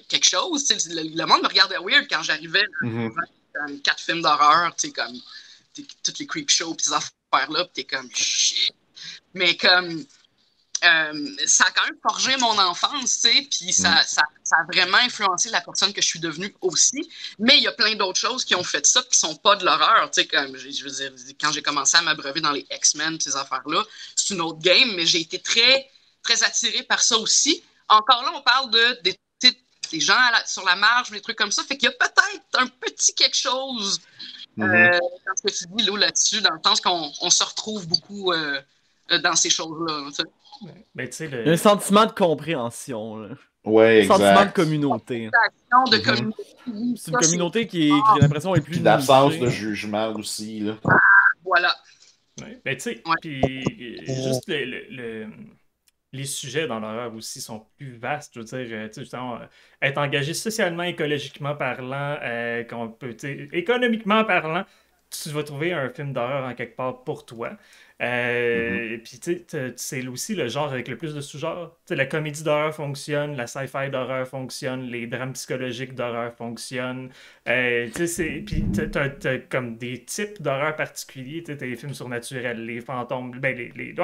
quelque chose. Le monde me regardait weird quand j'arrivais dans 4 films d'horreur, tu sais, comme toutes les creep shows et ces affaires-là, puis t'es comme shit. Mais comme ça a quand même forgé mon enfance, tu sais, puis ça a vraiment influencé la personne que je suis devenue aussi. Mais il y a plein d'autres choses qui ont fait ça, qui sont pas de l'horreur, tu sais, comme je veux dire, quand j'ai commencé à m'abreuver dans les X-Men, ces affaires-là, c'est une autre game, mais j'ai été très, très attirée par ça aussi. Encore là, on parle des gens sur la marge, des trucs comme ça, fait qu'il y a peut-être un petit quelque chose dans ce que tu dis, Lou, là-dessus, dans le sens qu'on se retrouve beaucoup dans ces choses-là. Ben, un sentiment de compréhension. Là. Ouais, exact. Un sentiment de communauté. C'est une communauté qui j'ai l'impression est plus. Puis d'absence de jugement aussi. Là. Voilà. Ouais, ben, tu sais, puis juste les sujets dans l'horreur aussi sont plus vastes. Je veux dire, justement, être engagé socialement, écologiquement parlant, économiquement parlant, tu vas trouver un film d'horreur en quelque part pour toi. Puis tu sais, c'est aussi le genre avec le plus de sous-genres. La comédie d'horreur fonctionne, la sci-fi d'horreur fonctionne, les drames psychologiques d'horreur fonctionnent. Puis t'as comme des types d'horreur particuliers. T'as les films surnaturels, les fantômes, les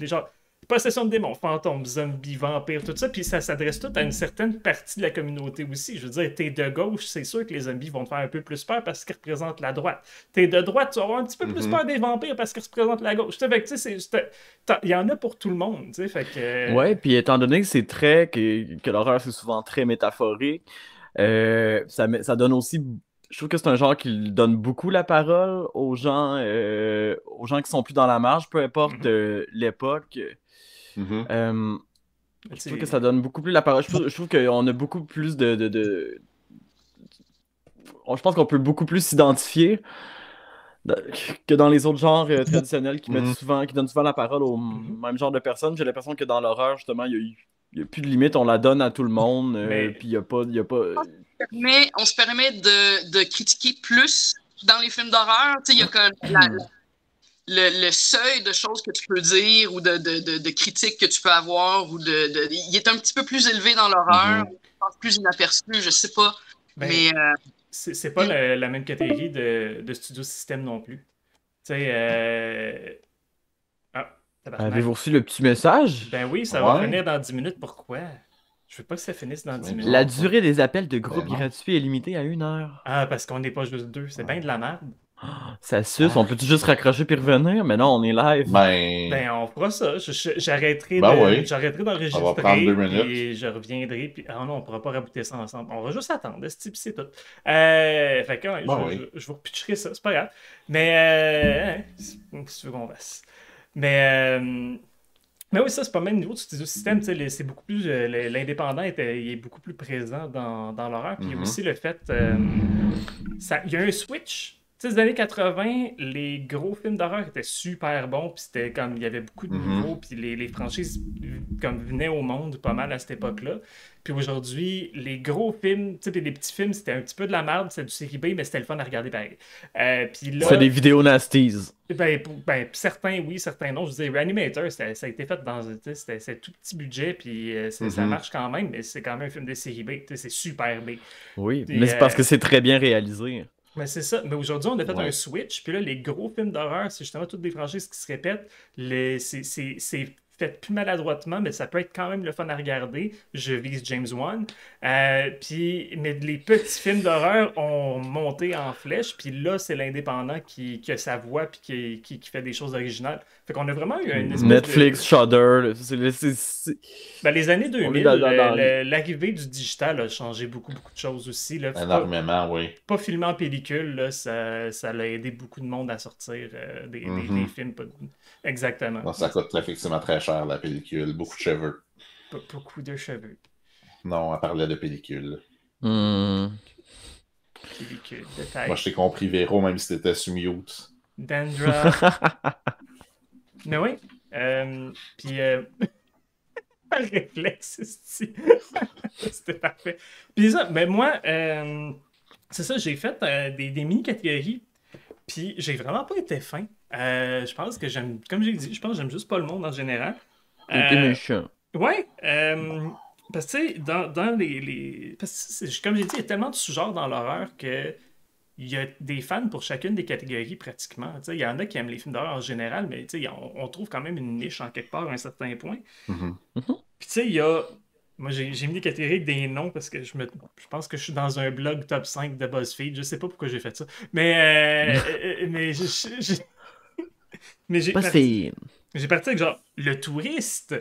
genres. Possession de démons, fantômes, zombies, vampires, tout ça, puis ça s'adresse tout à une certaine partie de la communauté aussi. Je veux dire, t'es de gauche, c'est sûr que les zombies vont te faire un peu plus peur parce qu'ils représentent la droite. T'es de droite, tu vas avoir un petit peu plus peur des vampires parce qu'ils représentent la gauche. Fait que, il y en a pour tout le monde, tu sais, fait que... Ouais, puis étant donné que c'est que l'horreur, c'est souvent très métaphorique, ça donne aussi... Je trouve que c'est un genre qui donne beaucoup la parole aux gens qui sont plus dans la marge, peu importe l'époque. Je trouve que ça donne beaucoup plus la parole. Je trouve qu'on a beaucoup plus je pense qu'on peut beaucoup plus s'identifier que dans les autres genres traditionnels qui donnent souvent la parole au même genre de personnes. J'ai l'impression que dans l'horreur, justement, il n'y a plus de limite, on la donne à tout le monde. Puis il n'y a pas... On se permet de critiquer plus dans les films d'horreur. Il y a comme le seuil de choses que tu peux dire ou de critiques que tu peux avoir, il est un petit peu plus élevé dans l'horreur, plus inaperçu, je sais pas. Ben, mais c'est pas la même catégorie de studio système non plus. Tu sais, Avez-vous reçu le petit message? Ben oui, ça va finir dans 10 minutes. Pourquoi? Je veux pas que ça finisse dans 10 minutes. La durée des appels de groupe gratuits est limitée à 1 heure. Ah, parce qu'on n'est pas juste 2. C'est bien de la merde. Ça suce. On peut-tu juste raccrocher puis revenir? Mais non, on est live. Ben, on fera ça. J'arrêterai d'enregistrer. Ça va prendre 2 minutes. Puis je reviendrai. Puis... Ah non, on pourra pas rabouter ça ensemble. On va juste attendre. C'est tout. Fait que je vous repitcherai ça. C'est pas grave. Mais qu'est-ce que tu veux qu'on fasse? Mais oui, ça, c'est pas le même niveau du studio système. C'est beaucoup plus. L'indépendant il est beaucoup plus présent dans l'horreur. Puis il y a aussi le fait. Il y a un switch. Tu sais, les années 80, les gros films d'horreur étaient super bons, puis c'était comme, il y avait beaucoup de nouveaux, puis les franchises comme venaient au monde pas mal à cette époque-là. Puis aujourd'hui, les gros films, tu sais, les petits films, c'était un petit peu de la merde, c'était du série B, mais c'était le fun à regarder pareil. Puis là, fait des vidéos nasties. Ben, certains oui, certains non. Je veux dire, Reanimator, ça a été fait dans c'était tout petit budget, puis ça marche quand même, mais c'est quand même un film de série B, c'est super B. Oui, puis, mais c'est parce que c'est très bien réalisé. Mais c'est ça. Mais aujourd'hui, on a fait un switch. Puis là, les gros films d'horreur, c'est justement toutes des franchises qui se répètent. C'est fait plus maladroitement, mais ça peut être quand même le fun à regarder. Je vise James Wan. Mais les petits films d'horreur ont monté en flèche. Puis là, c'est l'indépendant qui a sa voix puis qui fait des choses originales. Fait qu'on a vraiment eu une espèce Netflix, Shudder. Ben, les années 2000, l'arrivée du digital a changé beaucoup de choses aussi. Là. Énormément, oui. Pas filmé en pellicule, là, ça l'a aidé beaucoup de monde à sortir des films. Exactement. Non, ça coûte effectivement très cher, la pellicule. Beaucoup de cheveux. Beaucoup de cheveux. Non, elle parlait de pellicule. Pellicule, détail. Moi, je t'ai compris, Véro, même si t'étais sous mute. Dandruff. Mais oui. Puis... un réflexe, c'était parfait. Puis ça, ben moi, c'est ça, j'ai fait des mini-catégories, puis j'ai vraiment pas été fin. Je pense que j'aime, comme j'ai dit, je pense que j'aime juste pas le monde en général. T'es méchant. Ouais, parce que tu sais, dans parce que, comme j'ai dit, il y a tellement de sous-genres dans l'horreur que il y a des fans pour chacune des catégories pratiquement. Il y en a qui aiment les films d'horreur en général, mais on trouve quand même une niche en quelque part à un certain point. Puis tu sais, il y a... Moi, j'ai mis des catégories avec des noms parce que je pense que je suis dans un blog top 5 de BuzzFeed. Je sais pas pourquoi j'ai fait ça. Mais j'ai parti avec genre le touriste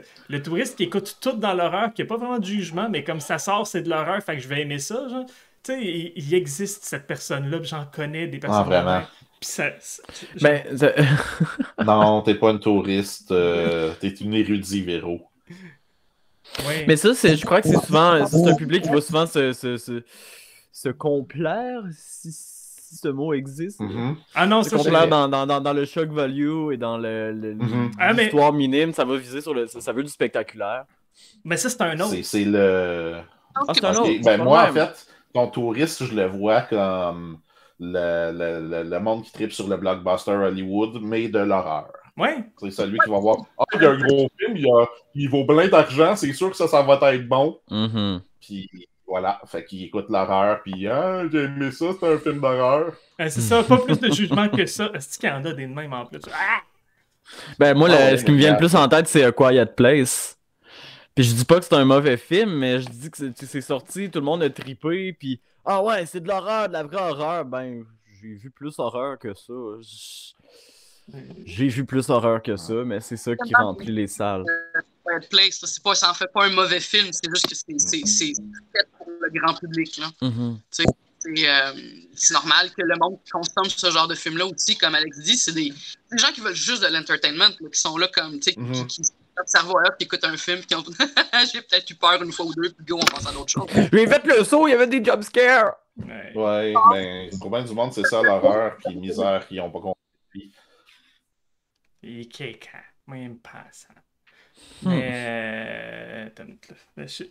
qui écoute tout dans l'horreur, qui a pas vraiment de jugement, mais comme ça sort, c'est de l'horreur, fait que je vais aimer ça, genre. Tu sais, il existe cette personne-là, j'en connais des personnes. Ah, vraiment? Puis ça... Non, t'es pas une touriste, t'es une érudite, Véro. Ouais. Mais ça, je crois que c'est souvent... C'est un public qui va souvent se complaire, si ce mot existe. Ah non, se complaire dans le shock value et dans l'histoire minime, ça va viser sur ça veut du spectaculaire. Mais ça, c'est un autre. C'est le... c'est un autre. Ben, moi, en fait, ton touriste, je le vois comme le monde qui tripe sur le blockbuster Hollywood, mais de l'horreur. Ouais. C'est celui qui va voir il y a un gros film, il vaut plein d'argent, c'est sûr que ça va être bon. Puis voilà, fait qu'il écoute l'horreur, puis j'ai aimé ça, c'est un film d'horreur. C'est ça, pas plus de jugement que ça. Est-ce qu'il y en a des mêmes en plus? Ah! Ben moi, ce qui me vient le plus en tête, c'est A Quiet Place. Puis je dis pas que c'est un mauvais film, mais je dis que c'est sorti, tout le monde a trippé, puis ah ouais, c'est de l'horreur, de la vraie horreur. Ben, j'ai vu plus horreur que ça. J'ai vu plus horreur que ça, mais c'est ça qui remplit les salles. Quiet Place, ça en fait pas un mauvais film, c'est juste que c'est fait pour le grand public. Là. C'est normal que le monde qui consomme ce genre de film-là aussi, comme Alex dit, c'est des gens qui veulent juste de l'entertainment, qui sont là comme, tu sais, qui observent, qui écoutent un film, qui ont j'ai peut-être eu peur une fois ou deux, puis go, on pense à d'autres choses. J'ai fait le saut, il y avait des jumpscares! Ouais, ben, pour bien du monde, c'est ça l'horreur, puis misère qu'ils n'ont pas compris. Il est kéka. Moi, il me passe. Mais.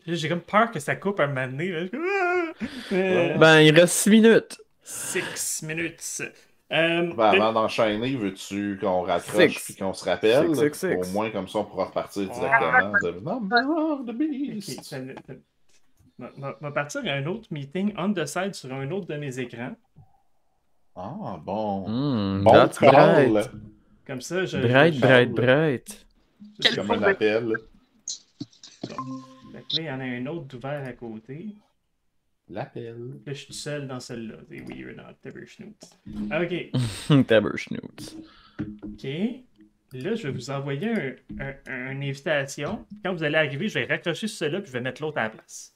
J'ai comme peur que ça coupe un moment donné. Ben, il reste 6 minutes. 6 minutes. Avant d'enchaîner, veux-tu qu'on raccroche puis qu'on se rappelle? Six. Au moins, comme ça, on pourra repartir directement de Number of the Beast. On va partir à un autre meeting on the side sur un autre de mes écrans. Ah, bon. Bon That's call. bright. Comme ça, Bright. C'est comme un appel. Bon. Là, il y en a un autre ouvert à côté. L'appel. Là, je suis tout seul dans celle-là. C'est weird, hein? OK. Taberschnoots. OK. Là, je vais vous envoyer une invitation. Quand vous allez arriver, je vais raccrocher sur celle-là puis je vais mettre l'autre à la place.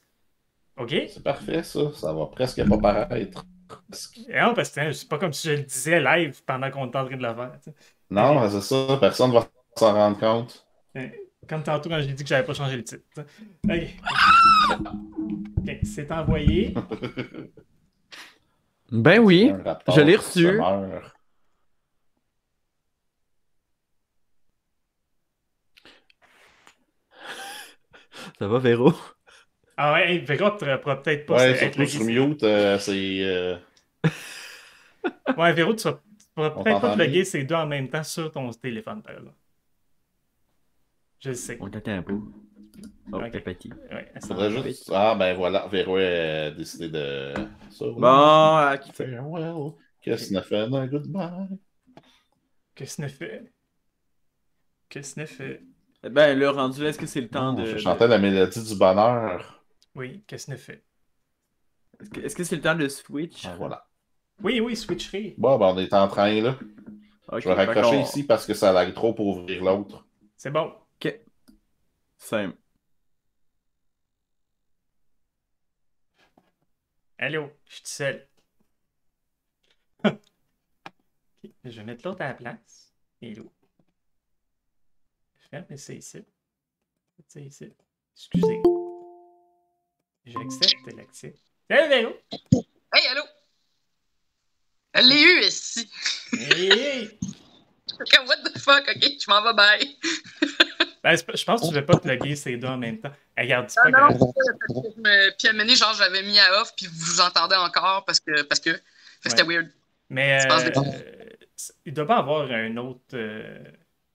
OK? C'est parfait, ça. Ça va presque pas paraître. Non, parce que c'est pas comme si je le disais live pendant qu'on était en train de le faire. T'sais. Non, c'est ça. Personne va s'en rendre compte. Comme tantôt quand j'ai dit que j'avais pas changé le titre. OK. OK, c'est envoyé. Ben oui, je l'ai reçu. Ça va, Véro? Ah ouais, Véro pourra peut-être pas être sur mute, c'est... Ouais, Véro, tu pourras peut-être pas plugger ces deux en même temps sur ton téléphone, par exemple. Je le sais. On t'attend un peu. Oh, t'es petit. Ouais, faudrait juste... Ah, ben voilà, Véro a décidé de... Bon, qui fait? Farewell, qu'est-ce qu'on a fait? No, goodbye. Qu'est-ce qu'on a fait? Ben, le rendu là, est-ce que c'est le temps de... Je chantais la mélodie du bonheur. Oui, qu'est-ce qu'on a fait? Est-ce que c'est le temps de switch? Ah, voilà. Oui, switcherie. Bon, ben on est en train, là. Okay, je vais raccrocher ici parce que ça lag trop pour ouvrir l'autre. C'est bon. OK. Simple. Allô, je suis tout seul. Okay. Je vais mettre l'autre à la place. Hello. Ferme ça ici. Ça ici. Excusez. J'accepte l'accès. Salut, Véro! Hey, allô! Elle l'ai eu ici! Hey! What the fuck? Ok, je m'en vais, bye! Ben, je pense que tu ne veux pas plugger ces deux en même temps. Hey, regarde, c'est pas grave. Puis à un moment donné, genre, j'avais mis à off, puis vous entendez encore parce que c'était weird. Mais il doit pas avoir un autre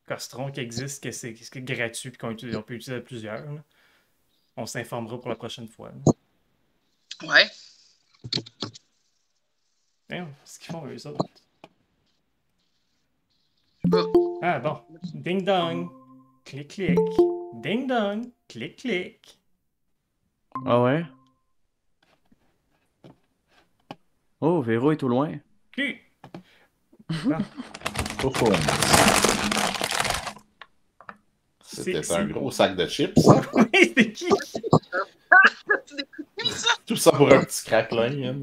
Costron qui existe, qui est gratuit, puis qu'on peut utiliser à plusieurs. Là. On s'informera pour la prochaine fois. Là. Ouais. Qu'est-ce qu'ils font, eux autres? Ah bon. Ding dong. Clic, clic. Ding dong. Clic, clic. Ah ouais? Oh, Véro est au loin. Bon. C'était un gros sac de chips, ça? Oui, c'est qui? Tout ça pour un petit craquelin.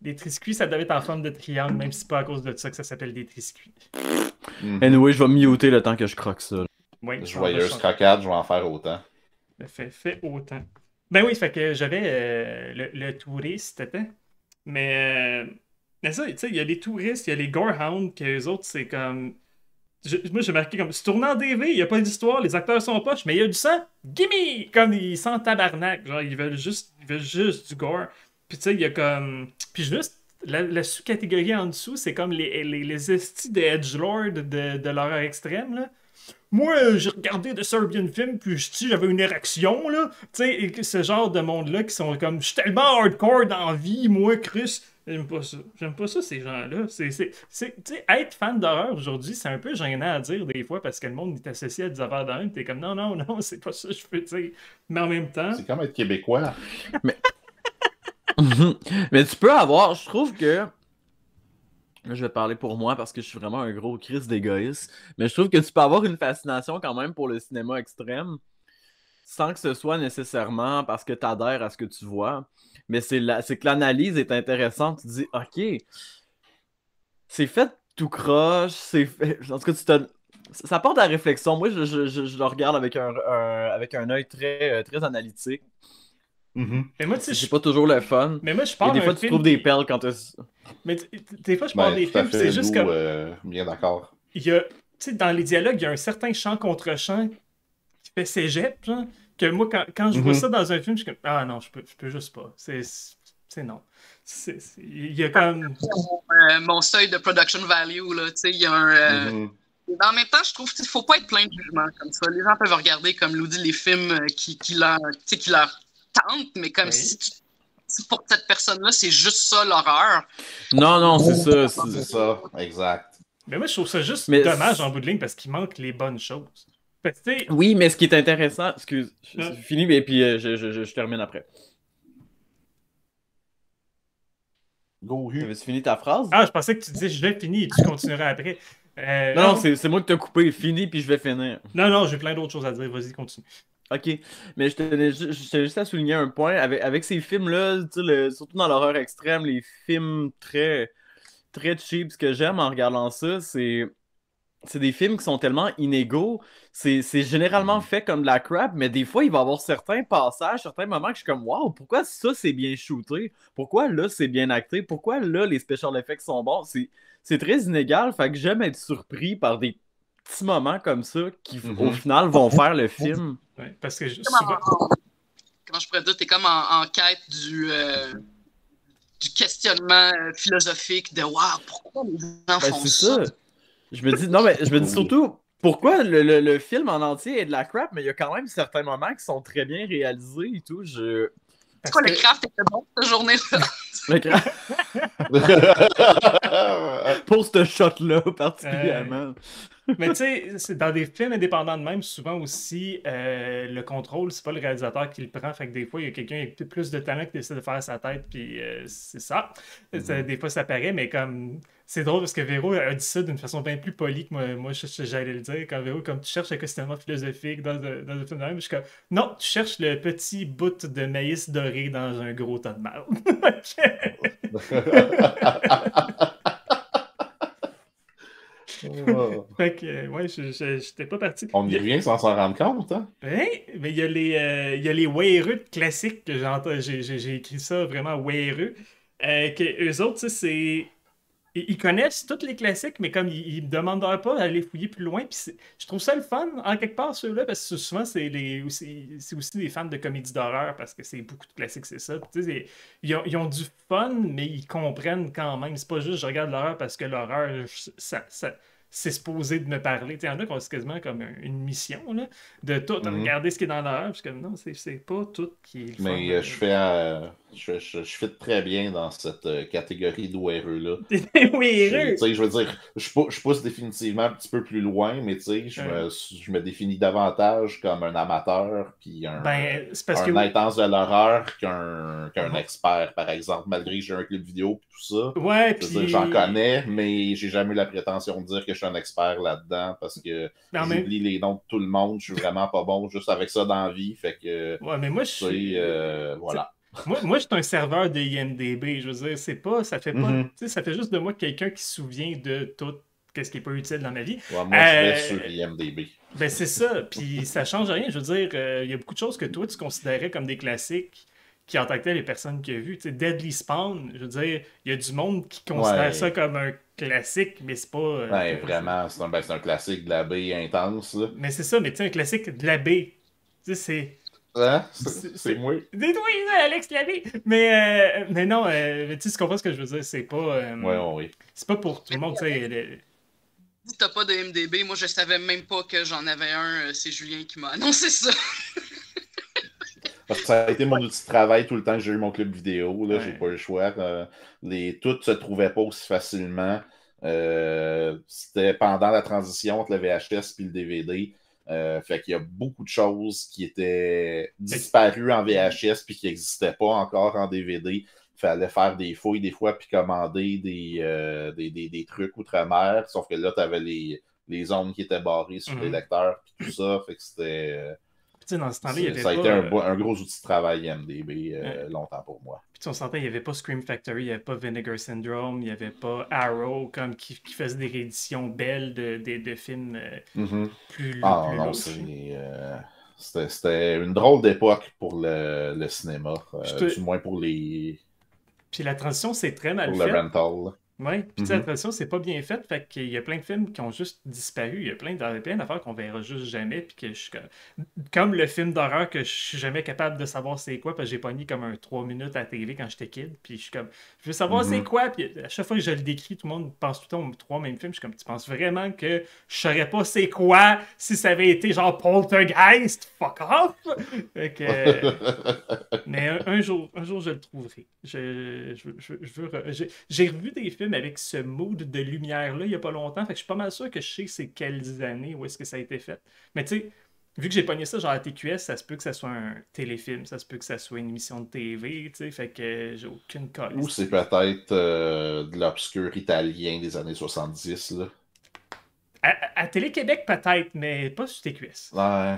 Des triscuits, ça devait être en forme de triangle, même si c'est pas à cause de ça que ça s'appelle des triscuits. Anyway, je vais muter le temps que je croque ça. Oui, joyeuse croquade, je vais en faire autant. Fais autant. Ben oui, fait que j'avais le touriste, mais ça, tu sais, il y a les touristes, il y a les gorehounds, qu'eux autres, c'est comme... Moi, j'ai marqué comme, c'est tournant en DV, il n'y a pas d'histoire, les acteurs sont poches, mais il y a du sang, gimme! Comme ils sentent tabarnak, genre, ils veulent juste du gore. Puis tu sais, il y a comme... Puis juste, la sous-catégorie en dessous, c'est comme les estis de edgelord de l'horreur extrême, là. Moi, j'ai regardé The Serbian Film, puis j'avais une érection, là. Tu sais, ce genre de monde-là qui sont comme, je suis tellement hardcore dans la vie, moi, Chris. J'aime pas ça. J'aime pas ça, ces gens-là. Tu sais, être fan d'horreur aujourd'hui, c'est un peu gênant à dire des fois parce que le monde est associé à des affaires d'horreur. T'es comme, non, c'est pas ça, je veux dire. Mais en même temps. C'est comme être québécois. Mais tu peux avoir, je trouve que. Là, je vais parler pour moi parce que je suis vraiment un gros Christ d'égoïste. Mais je trouve que tu peux avoir une fascination quand même pour le cinéma extrême sans que ce soit nécessairement parce que tu adhères à ce que tu vois. Mais c'est que l'analyse est intéressante. Tu te dis, OK, c'est fait tout croche. En tout cas, ça porte à la réflexion. Moi, je le regarde avec un œil très, très analytique. Mais moi, c'est pas toujours le fun. Mais moi, je parle des fois, tu trouves des perles quand tu... Mais des fois, je parle des films, c'est juste comme... bien d'accord. Il y a, tu sais, dans les dialogues, il y a un certain chant contre chant qui fait cégep, genre, que moi, quand je vois ça dans un film, je suis comme, ah non, je peux juste pas. non. Il y a comme... Mon seuil de production value, là, tu sais, il y a un... En même temps, je trouve qu'il ne faut pas être plein de jugements comme ça. Les gens peuvent regarder, comme Lou dit, les films qui leur tentent, mais comme si pour cette personne-là, c'est juste ça l'horreur. Non, c'est ça. C'est ça, exact. Mais moi, je trouve ça juste dommage en bout de ligne parce qu'il manque les bonnes choses. Oui, mais ce qui est intéressant... Excuse, je finis, mais puis je termine après. Avais-tu fini ta phrase? Ah, je pensais que tu disais « je vais finir » et tu continueras après. Non, c'est moi qui t'ai coupé. Fini, puis je vais finir. Non, j'ai plein d'autres choses à dire. Vas-y, continue. Ok, mais je tenais juste à souligner un point. Avec ces films-là, surtout dans l'horreur extrême, les films très, très cheap, ce que j'aime en regardant ça, c'est des films qui sont tellement inégaux. C'est généralement fait comme de la crap, mais des fois, il va y avoir certains passages, certains moments que je suis comme, waouh, pourquoi ça c'est bien shooté? Pourquoi là c'est bien acté? Pourquoi là les special effects sont bons? C'est très inégal, fait que j'aime être surpris par des petits moments comme ça qui, au final, vont faire le film. Ouais, parce que comment je pourrais dire, t'es comme en quête du questionnement philosophique de waouh, pourquoi les gens font ça? Je me dis surtout pourquoi le film en entier est de la crap, mais il y a quand même certains moments qui sont très bien réalisés et tout. C'est quoi, le craft était bon cette journée-là? Le craft. Pour ce shot-là, particulièrement. Mais tu sais, dans des films indépendants de même, souvent aussi, le contrôle, c'est pas le réalisateur qui le prend. Fait que des fois, il y a quelqu'un avec plus de talent qui décide de faire sa tête, puis c'est ça. Des fois, ça paraît, mais comme... C'est drôle parce que Véro a dit ça d'une façon bien plus polie que moi j'allais le dire. Quand Véro, comme tu cherches un questionnement philosophique dans un film de même, je suis comme, non, tu cherches le petit bout de maïs doré dans un gros tas de marde. Fait que, ouais, j'étais pas parti. On y revient sans s'en rendre compte, hein? Oui, mais il y a les weireux classiques que j'ai écrit ça vraiment weireux. Que eux autres, c'est. Ils connaissent tous les classiques, mais comme ils ne demandent pas à aller fouiller plus loin. Puis je trouve ça le fun, en quelque part, ceux-là, parce que souvent, c'est aussi des fans de comédie d'horreur, parce que c'est beaucoup de classiques, c'est ça. Puis, ils ont du fun, mais ils comprennent quand même. C'est pas juste je regarde l'horreur parce que l'horreur, c'est supposé de me parler. Il y en a qui ont quasiment comme une mission là, de tout regarder ce qui est dans l'horreur. Puis comme non, c'est pas tout qui est le fun. Mais je fit très bien dans cette catégorie de weireux-là. Weireux! Je veux dire, je pousse définitivement un petit peu plus loin, mais je me définis davantage comme un amateur puis un intense de l'horreur qu'un expert, par exemple, malgré que j'ai un club vidéo et tout ça. Ouais, puis... J'en connais, mais j'ai jamais eu la prétention de dire que je suis un expert là-dedans parce que j'oublie les noms de tout le monde. Je suis vraiment pas bon juste avec ça dans la vie. Fait que, ouais, mais moi, je suis... voilà. Moi, je suis un serveur de IMDb. Je veux dire, c'est pas... Ça fait pas... Ça fait juste de moi quelqu'un qui se souvient de tout ce qui est pas utile dans ma vie. Ouais, moi, je vais sur IMDb. Ben, c'est ça. Puis ça change rien. Je veux dire, il y a beaucoup de choses que toi, tu considérais comme des classiques qui en tant que tel les personnes qui ont vu. Tu sais, Deadly Spawn, je veux dire, il y a du monde qui considère ça comme un classique, mais c'est pas... ouais, vraiment, c'est un classique de la baie intense. Là. Mais c'est ça, mais tu sais, un classique de la baie. Tu sais, c'est... Hein? C'est moi. Oui, Alex Labbé. Mais non, tu comprends ce que je veux dire, c'est pas... oui. C'est pas pour tout le monde, tu sais... Si t'as pas de MDB, moi je savais même pas que j'en avais un, c'est Julien qui m'a annoncé ça. Parce que ça a été mon outil de travail tout le temps que j'ai eu mon club vidéo. Là, j'ai pas eu le choix. Tout se trouvait pas aussi facilement. C'était pendant la transition entre le VHS et le DVD. Fait qu'il y a beaucoup de choses qui étaient disparues en VHS puis qui n'existaient pas encore en DVD. Il fallait faire des fouilles des fois puis commander des trucs outre-mer. Sauf que là, tu avais les zones qui étaient barrées sur les lecteurs puis tout ça. Fait que c'était... Dans ce temps-là, il y avait ça a été un gros outil de travail IMDb longtemps pour moi. Puis on s'entend, il n'y avait pas Scream Factory, il n'y avait pas Vinegar Syndrome, il n'y avait pas Arrow comme qui faisait des rééditions belles de films plus non, c'était une drôle d'époque pour le cinéma, du moins pour les... Puis la transition, c'est très mal faite. Pour le rental. Ouais, puis la tradition, c'est pas bien fait, fait qu'il y a plein de films qui ont juste disparu, il y a plein d'affaires qu'on verra juste jamais, puis que je suis comme le film d'horreur que je suis jamais capable de savoir c'est quoi, parce que j'ai pogné comme un 3 minutes à la télé quand j'étais kid, puis je suis comme, je veux savoir c'est quoi, puis à chaque fois que je le décris, tout le monde pense tout le temps aux 3 mêmes films, je suis comme, tu penses vraiment que je saurais pas c'est quoi si ça avait été genre Poltergeist? Fuck off! Fait que, mais un jour, je le trouverai. J'ai revu des films avec ce mood de lumière-là il y a pas longtemps, fait que je suis pas mal sûr que je sais c'est quelles années où est-ce que ça a été fait. Mais tu sais, vu que j'ai pogné ça genre à TQS, ça se peut que ça soit un téléfilm, ça se peut que ça soit une émission de TV, tu sais, fait que j'ai aucune colle. Ou c'est peut-être de l'obscur italien des années 70, là. À Télé-Québec peut-être, mais pas sur TQS. Ouais.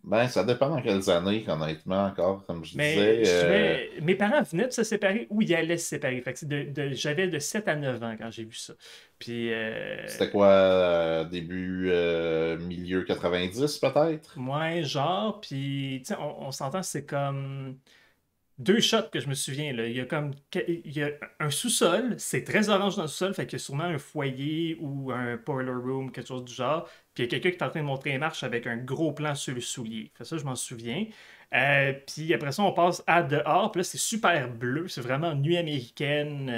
Ben, ça dépend dans quelles années, honnêtement, encore, comme je disais. Mes parents venaient de se séparer ou ils allaient se séparer. Fait que j'avais de 7 à 9 ans quand j'ai vu ça. Puis, C'était quoi, début, milieu 90, peut-être? ouais, genre, puis, tu sais, on s'entend, c'est comme 2 shots que je me souviens, là. Il y a un sous-sol, c'est très orange dans le sous-sol, fait qu'il y a sûrement un foyer ou un boiler room, quelque chose du genre. Puis il y a quelqu'un qui est en train de montrer les marches avec un gros plan sur le soulier. Fait ça, je m'en souviens. Puis après ça, on passe à dehors, puis là, c'est super bleu, c'est vraiment nuit américaine.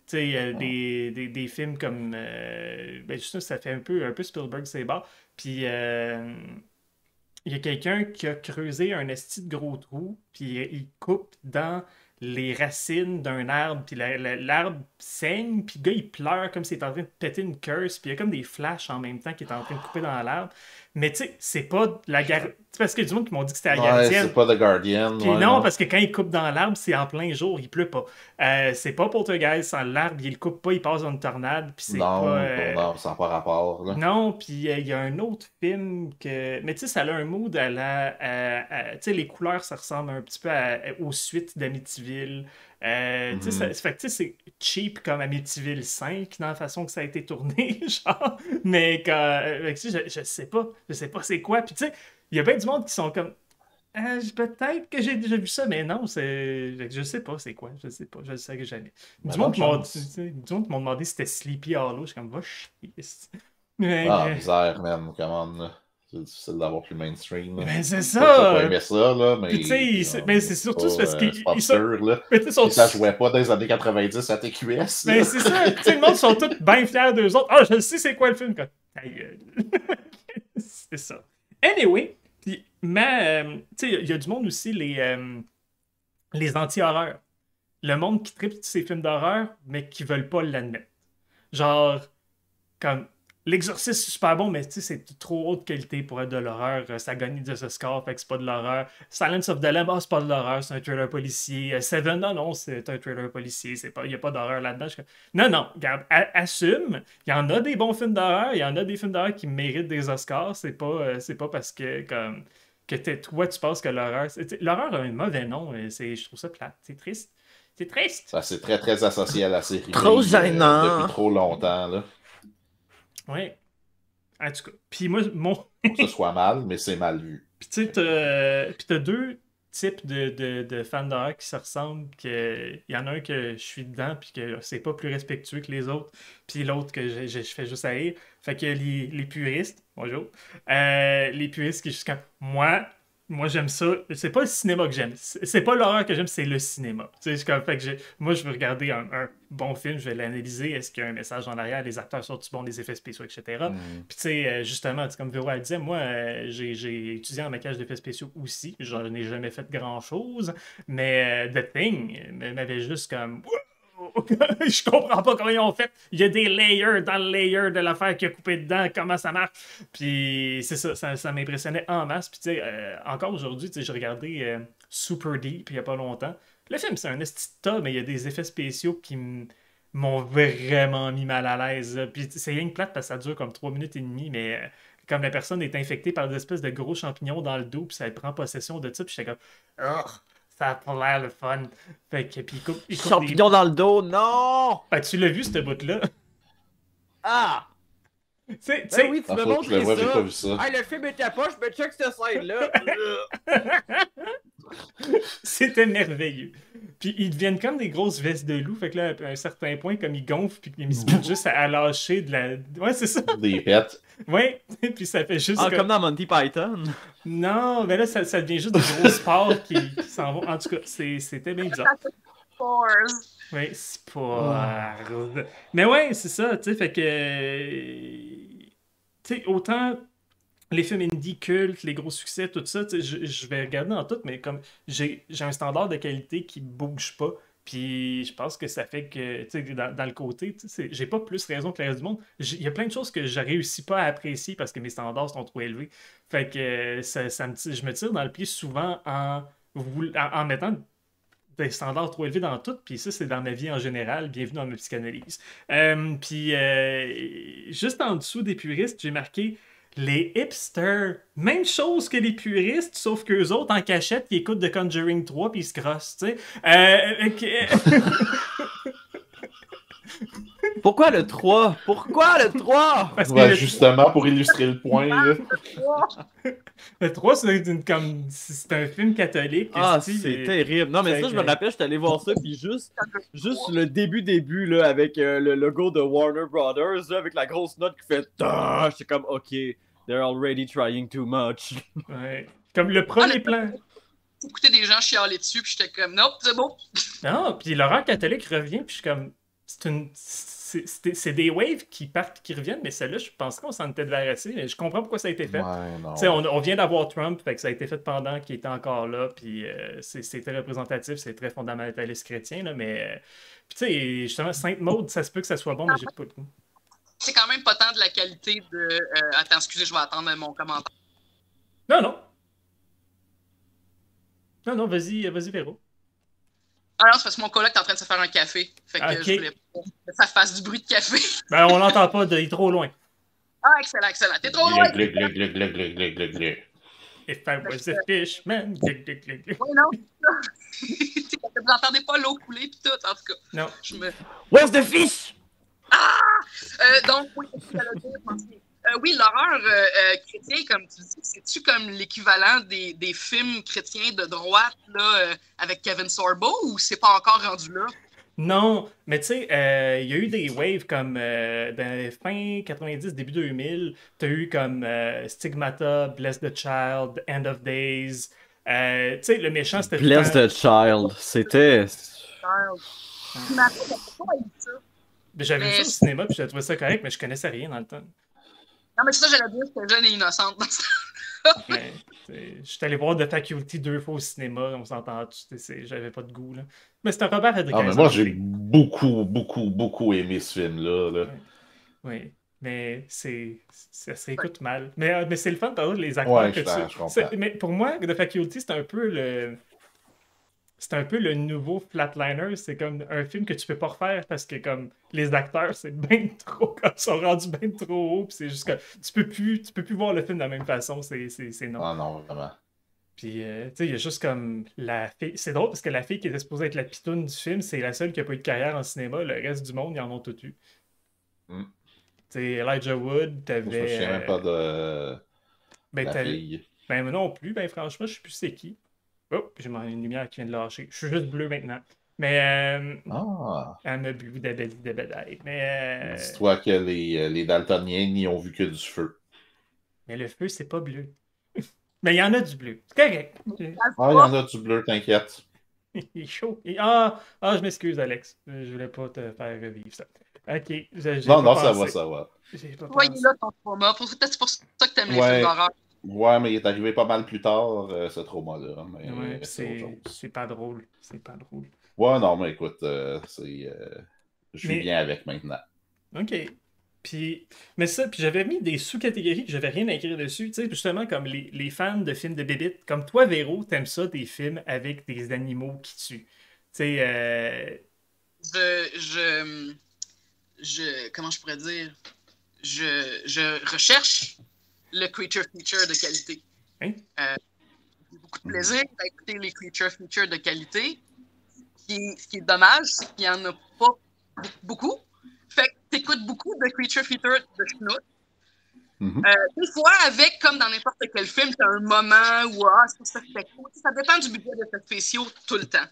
Tu sais, des films comme. Ben, juste ça fait un peu Spielberg, c'est bas. Puis il y a quelqu'un qui a creusé un esti de gros trou, puis il coupe dans les racines d'un arbre, puis l'arbre saigne, puis le gars, il pleure comme s'il est en train de péter une curse, puis il y a comme des flashs en même temps qu'il est en train de couper dans l'arbre. Mais tu sais, c'est pas la gardienne. Parce qu'il y a du monde qui m'ont dit que c'était la gardienne. Ouais, c'est pas The Guardian. Puis non, parce que quand il coupe dans l'arbre, c'est en plein jour, il pleut pas. C'est pas Poltergeist, sans l'arbre, il le coupe pas, il passe dans une tornade, puis c'est pas... Non, ça n'a pas rapport, là. Non, puis il y a un autre film que... Mais tu sais, ça a un mood à la... Tu sais, les couleurs, ça ressemble un petit peu aux suites d'Amityville. Tu sais, fait que tu sais, c'est cheap comme Amityville 5 dans la façon que ça a été tourné, genre. Mais je sais pas c'est quoi. Puis tu sais, il y a bien du monde qui sont comme... peut-être que j'ai déjà vu ça, mais non, je sais pas c'est quoi, je sais pas, je le sais jamais. Du monde qui m'ont demandé si c'était Sleepy Hollow, je suis comme, va chier. Mais, bizarre, man, comment là. C'est difficile d'avoir plus mainstream. Là. Ben c'est ça! J'ai pas aimé ça, là, mais... Puis tu sais, mais c'est surtout parce qu'ils sont... là. Ça jouait pas dans les années 90 à TQS. Mais c'est ça, tu sais, le monde sont tous bien fiers d'eux autres. Ah, je sais c'est quoi le film, quoi. C'est ça. Anyway... Puis, tu sais, il y a du monde aussi, les anti-horreurs. Le monde qui tripe ces films d'horreur, mais qui veulent pas l'admettre. Genre, comme, L'Exorciste, c'est super bon, mais tu sais, c'est trop haute qualité pour être de l'horreur. Ça gagne des Oscars, fait que c'est pas de l'horreur. Silence of the Lambs, c'est pas de l'horreur, c'est un thriller policier. Seven, non, c'est un thriller policier. Il n'y a pas d'horreur là-dedans. Non, regarde, assume. Il y en a des bons films d'horreur, il y en a des films d'horreur qui méritent des Oscars. C'est pas parce que, comme, toi, tu penses que l'horreur... L'horreur a un mauvais nom. Je trouve ça plate. C'est triste. C'est triste. Ça, c'est très, très associé à la série. Trop gênant. Depuis trop longtemps, là. Oui. En tout cas. Puis moi, que ce soit mal, mais c'est mal vu. Puis tu sais, t'as 2 types de fans d'horreur qui se ressemblent. Il y en a un que je suis dedans, puis que c'est pas plus respectueux que les autres. Puis l'autre que je fais juste haïr. Fait que les puristes, bonjour. Les puristes qui jusqu'à moi, j'aime ça. C'est pas le cinéma que j'aime. C'est pas l'horreur que j'aime, c'est le cinéma. Tu sais, fait que moi, je veux regarder un bon film, je vais l'analyser. Est-ce qu'il y a un message en arrière? Les acteurs sont-ils bons, les effets spéciaux, etc. Puis, tu sais, justement, comme Véro le disait, moi, j'ai étudié en maquillage d'effets spéciaux aussi. J'en ai jamais fait grand-chose. Mais The Thing m'avait juste comme... Je comprends pas comment ils ont fait. Il y a des layers dans le layer de l'affaire qui a coupé dedans, comment ça marche. Puis c'est ça m'impressionnait en masse. Puis tu sais, encore aujourd'hui, j'ai regardé Super Deep il y a pas longtemps. Le film, c'est un esti de tas, mais il y a des effets spéciaux qui m'ont vraiment mis mal à l'aise. Puis c'est rien que plate parce que ça dure comme 3 minutes et demie, mais comme la personne est infectée par des espèces de gros champignons dans le dos, puis ça prend possession de ça, puis j'étais comme... Oh! Ça a pas l'air le fun. Fait que, puis il coupe champignons dans le dos, non! Ben, tu l'as vu, cette bout-là? Ah! Tu oui, tu me montres ça. J'ai pas vu ça. Hey, le film était pas, je me check cette scène-là. C'était merveilleux. Puis ils deviennent comme des grosses vestes de loup. Fait que là, à un certain point, comme ils gonflent, puis ils se mettent juste à lâcher de la. Ouais, c'est ça. Des pets. Ouais, puis ça fait juste. Ah, comme dans Monty Python. Non, mais là, ça devient juste des gros sports qui s'en vont. En tout cas, c'était bien bizarre. Oui, sport. Mais ouais, c'est ça, tu sais, fait que. Tu sais, autant les films indie cultes, les gros succès, tout ça, tu sais, je vais regarder dans tout, mais comme j'ai un standard de qualité qui bouge pas. Puis je pense que ça fait que, tu sais, dans le côté, tu sais, j'ai pas plus raison que le reste du monde. Il y a plein de choses que je réussis pas à apprécier parce que mes standards sont trop élevés. Fait que je me tire dans le pied souvent en mettant des standards trop élevés dans tout, puis ça, c'est dans ma vie en général. Bienvenue dans ma psychanalyse. Puis, juste en dessous des puristes, j'ai marqué les hipsters. Même chose que les puristes, sauf qu'eux autres, en cachette, ils écoutent The Conjuring 3 puis ils se crossent, tu sais. Pourquoi le 3? Pourquoi le 3? Parce que Ouais, justement, pour illustrer le point, là. Le 3, c'est un film catholique. Ah, c'est terrible. Non, mais ça, je me rappelle, j'étais allé voir ça, puis juste le début, là, avec le logo de Warner Brothers, là, avec la grosse note qui fait « Ah! » J'étais comme « Ok, they're already trying too much. » Ouais. Comme le premier plan. Écouter des gens chialer dessus, puis j'étais comme « Nope, c'est beau! » Non, puis l'horreur catholique revient, puis je suis comme... C'est des waves qui partent qui reviennent, mais celle-là, je pense qu'on s'en était débarrassé. Mais je comprends pourquoi ça a été fait. Ouais, on vient d'avoir Trump, fait que ça a été fait pendant qu'il était encore là, puis c'est très représentatif, c'est très fondamentaliste chrétien, là, mais... puis tu sais, justement, Sainte Maud, ça se peut que ça soit bon, mais j'ai pas le goût. C'est quand même pas tant de la qualité de... Attends, excusez, je vais attendre mon commentaire. Non, vas-y, Véro. Ah non, c'est parce que mon coloc est en train de se faire un café. Fait que je voulais pas que ça fasse du bruit de café. Ben, on l'entend pas, il est trop loin. Ah, excellent. T'es trop loin! If I was a fish, man. Oui, non, c'est ça. Vous n'entendez pas l'eau couler pis tout, en tout cas. Non. Where's the fish? Donc, oui, oui, l'horreur chrétien, comme tu dis, c'est-tu comme l'équivalent des films chrétiens de droite là, avec Kevin Sorbo ou c'est pas encore rendu là? Non, mais tu sais, il y a eu des waves comme dans les fin 90, début 2000. T'as eu comme Stigmata, Bless the Child, End of Days. Tu sais, le méchant, c'était... Bless the Child, c'était... J'avais vu ça au cinéma, puis j'ai trouvé ça correct, mais je connaissais rien dans le temps. Non, mais c'est ça, j'allais dire, j'étais jeune et innocente dans ce temps-là. Je suis allé voir The Faculty 2 fois au cinéma, on s'entend, j'avais pas de goût, là. Mais c'était un Robert Rodriguez. Ah, mais moi, j'ai beaucoup aimé ce film-là. Là. Oui, mais ça se réécoute mal. Mais c'est le fun, par exemple, les acteurs ouais, que je comprends. Mais pour moi, The Faculty, c'est un peu le nouveau Flatliner. C'est comme un film que tu peux pas refaire parce que comme les acteurs, c'est bien trop, comme ils sont rendus bien trop hauts. Puis c'est juste que tu peux plus voir le film de la même façon. C'est non. Ah non, vraiment. Puis, tu sais, il y a juste comme la fille. C'est drôle parce que la fille qui était supposée être la pitoune du film, c'est la seule qui a pas eu de carrière en cinéma. Le reste du monde, ils en ont tout eu. Tu sais, Elijah Wood, t'avais. Je me souviens même pas de la fille. Ben, moi non plus. Ben, franchement, je sais plus c'est qui. Oh, j'ai une lumière qui vient de lâcher. Je suis juste bleu maintenant. Mais. Elle m'a bu de bédaille. Mais. Dis-toi que les daltoniens n'y ont vu que du feu. Mais le feu, c'est pas bleu. Mais il y en a du bleu. C'est correct. Ah, il y en a du bleu, t'inquiète. Il est chaud. Je m'excuse, Alex. Je voulais pas te faire revivre ça. Ok. Non, ça va. Ouais, il est là ton trauma. Peut-être c'est pour ça que t'aimes les films d'horreur. Ouais, mais il est arrivé pas mal plus tard, ce trauma-là. Mais ouais, c'est pas drôle. C'est pas drôle. Ouais, non, mais écoute, je vis bien avec maintenant. OK. Mais j'avais mis des sous-catégories que j'avais rien à écrire dessus. Tu sais, justement, comme les fans de films de bébites. Comme toi, Véro, t'aimes ça, des films avec des animaux qui tuent. Tu sais, comment je pourrais dire? Je recherche le creature feature de qualité. Hein? J'ai beaucoup de plaisir à écouter les creature features de qualité. Ce qui est dommage, c'est qu'il n'y en a pas beaucoup. Fait que t'écoutes beaucoup de creature feature de schnout. Des fois, avec, comme dans n'importe quel film, t'as un moment où ça fait cool. Ça dépend du budget d'effets spéciaux tout le temps.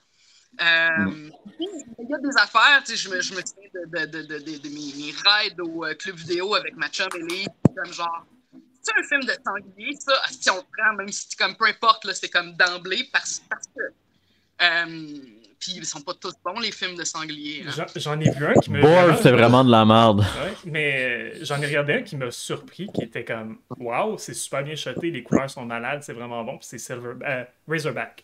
Il y a des affaires, je me souviens de mes rides au club vidéo avec ma chum Ellie, comme genre, c'est un film de sanglier, ça, si on le prend, même si c'est comme peu importe, là, c'est comme d'emblée, parce que. Puis ils sont pas tous bons, les films de sanglier. Hein? J'en ai vu un qui me. Boar, c'est vraiment de la merde. Ouais, mais j'en ai regardé un qui m'a surpris, qui était comme waouh, c'est super bien shoté, les couleurs sont malades, c'est vraiment bon, puis c'est Razorback.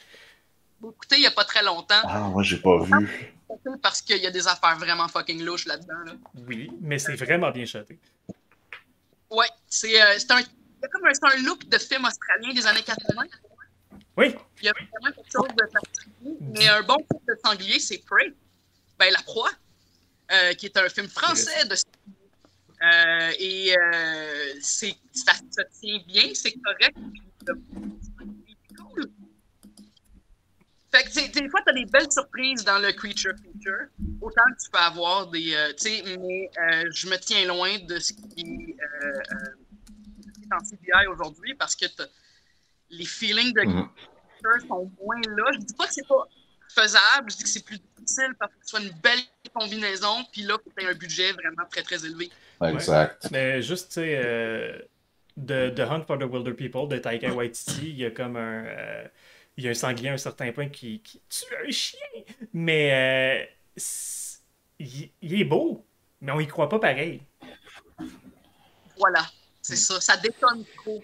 Écoutez, il n'y a pas très longtemps. Ah, moi, j'ai pas vu. Parce qu'il y a des affaires vraiment fucking louches là-dedans. Là. Oui, mais c'est vraiment bien shoté. Ouais, c'est un look de film australien des années 80. Oui. Il y a vraiment quelque chose de particulier. Mais un bon film de sanglier, c'est Prey. Ben, La Proie, qui est un film français de sanglier. Et ça se tient bien, c'est correct. Cool. Fait que, des fois, tu as des belles surprises dans le Creature Feature. Autant que tu peux avoir des. Mais je me tiens loin de ce qui est en CGI aujourd'hui parce que les feelings de Creature sont moins là. Je dis pas que c'est pas faisable, je dis que c'est plus difficile parce que ce soit une belle combinaison, puis là, tu as un budget vraiment très, très élevé. Exact. Ouais. Mais juste, tu sais, The Hunt for the Wilder People de Taika Waititi, il y a comme il y a un sanglier à un certain point qui tue un chien. Mais il est beau, mais on y croit pas pareil. Voilà, c'est ça. Ça détonne trop.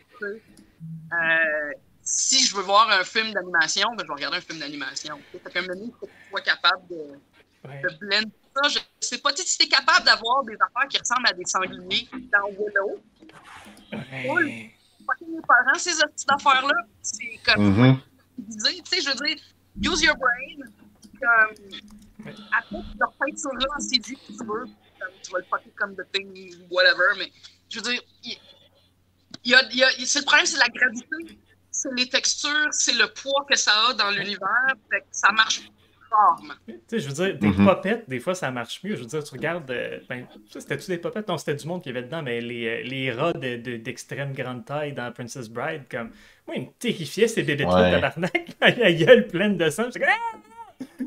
Si je veux voir un film d'animation, ben, je vais regarder un film d'animation. Fait qu'un moment, il faut que tu sois capable de blender ça. Je sais pas si tu es capable d'avoir des affaires qui ressemblent à des sangliers dans Willow. Ouais. Les parents, ces petites affaires-là, c'est comme... Tu sais, je veux dire, use your brain. Après, tu leur fais sur là en CD si tu veux. Tu vas le fucker comme The Thing, whatever. Mais je veux dire, c'est le problème, c'est la gravité, c'est les textures, c'est le poids que ça a dans l'univers. Fait que ça marche rarement. Tu sais, je veux dire, des popettes, des fois, ça marche mieux. Je veux dire, tu regardes... c'était-tu des popettes? Non, c'était du monde qui avait dedans, mais les rats d'extrême grande taille dans Princess Bride, comme... Moi, ils me terrifiaient, ces bébés-là, tabarnak. La gueule pleine de sang.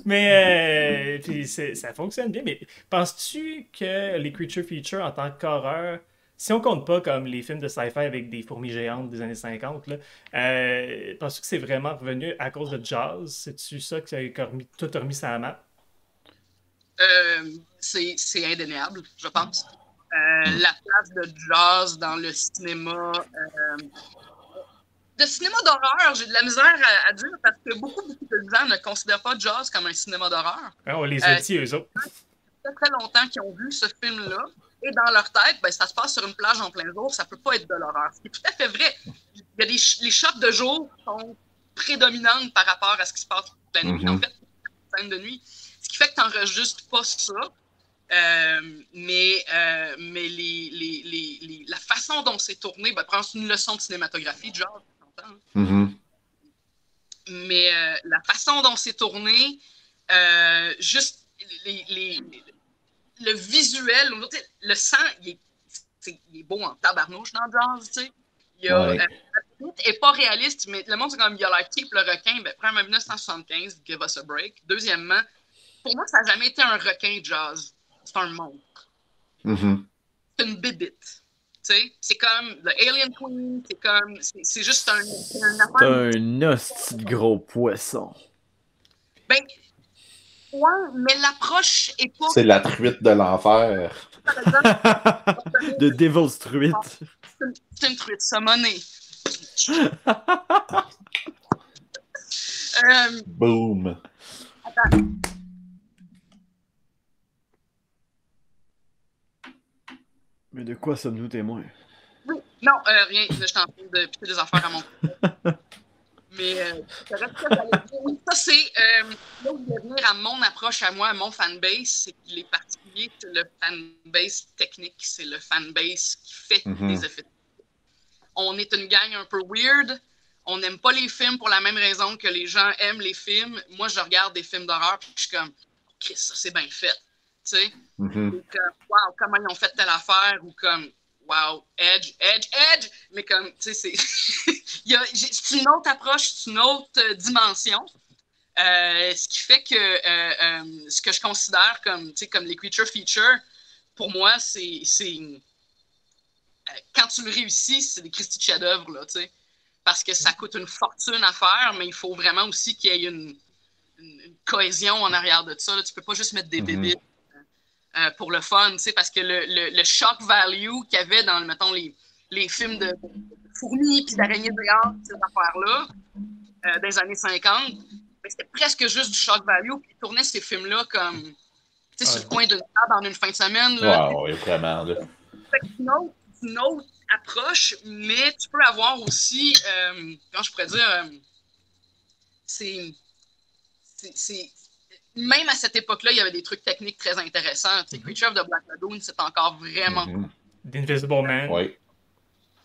Mais puis ça fonctionne bien. Mais penses-tu que les Creature Feature en tant qu'horreur, si on compte pas comme les films de sci-fi avec des fourmis géantes des années 50, là, penses-tu que c'est vraiment revenu à cause de Jaws? C'est-tu ça qui a tout remis sur la map? C'est indéniable, je pense. La place de Jaws dans le cinéma... Le cinéma d'horreur, j'ai de la misère à dire parce que beaucoup de gens ne considèrent pas Jaws comme un cinéma d'horreur. On les a dit, eux autres. Ça fait très longtemps qu'ils ont vu ce film-là. Et dans leur tête, ben, ça se passe sur une plage en plein jour, ça peut pas être de l'horreur. Ce qui est tout à fait vrai. Il y a les shots de jour qui sont prédominantes par rapport à ce qui se passe la nuit. En fait, c'est scène de nuit. Ce qui fait que tu n'enregistres pas ça. Mais la façon dont c'est tourné, ben, prends une leçon de cinématographie, genre. Mais la façon dont c'est tourné, juste le visuel, le sang, il est beau en tabarnouche dans Jaws, tu sais. La petite est pas réaliste, mais le monde, c'est comme il a l'air cheap, le requin. Ben, premièrement, 1975, give us a break. Deuxièmement, pour moi, ça n'a jamais été un requin, Jaws. C'est un monstre. C'est une bébite. C'est comme The Alien Queen, c'est juste un hostie de gros poisson. Ben, ouais, mais l'approche est pas... C'est la truite de l'enfer. The Devil's truite. C'est une truite summonée. Boom. Attends. Mais de quoi sommes-nous témoins? Oui, non, rien. Je suis en train de piquer des affaires à mon Mais ça reste que ça allait dire. Oui, ça, c'est là où je vais venir à mon approche à moi, à mon fanbase. C'est qu'il est particulier, c'est le fanbase technique. C'est le fanbase qui fait des effets. On est une gang un peu weird. On n'aime pas les films pour la même raison que les gens aiment les films. Moi, je regarde des films d'horreur et je suis comme, OK, ça, c'est bien fait. Tu sais? Wow, comment ils ont fait telle affaire ou comme, wow, Edge, mais comme, tu sais, c'est une autre approche, c'est une autre dimension. Ce qui fait que ce que je considère comme les creature features, pour moi, c'est quand tu le réussis, c'est des Christy de chef-d'œuvre, là, tu sais. Parce que ça coûte une fortune à faire, mais il faut vraiment aussi qu'il y ait une cohésion en arrière de ça. Là. Tu peux pas juste mettre des bébés pour le fun, tu sais, parce que le shock value qu'il y avait dans, mettons, les films de fourmis puis d'araignées géantes, ces affaires-là, dans les années 50, ben, c'était presque juste du shock value. Puis ils tournaient ces films-là comme, tu sais, sur le coin d'une table en une fin de semaine. Là, oui, vraiment. Là. C'est une autre approche, mais tu peux avoir aussi, comment je pourrais dire, c'est même à cette époque-là, il y avait des trucs techniques très intéressants. Creature of the Black Lagoon, c'est encore vraiment cool. The Invisible Man. Oui.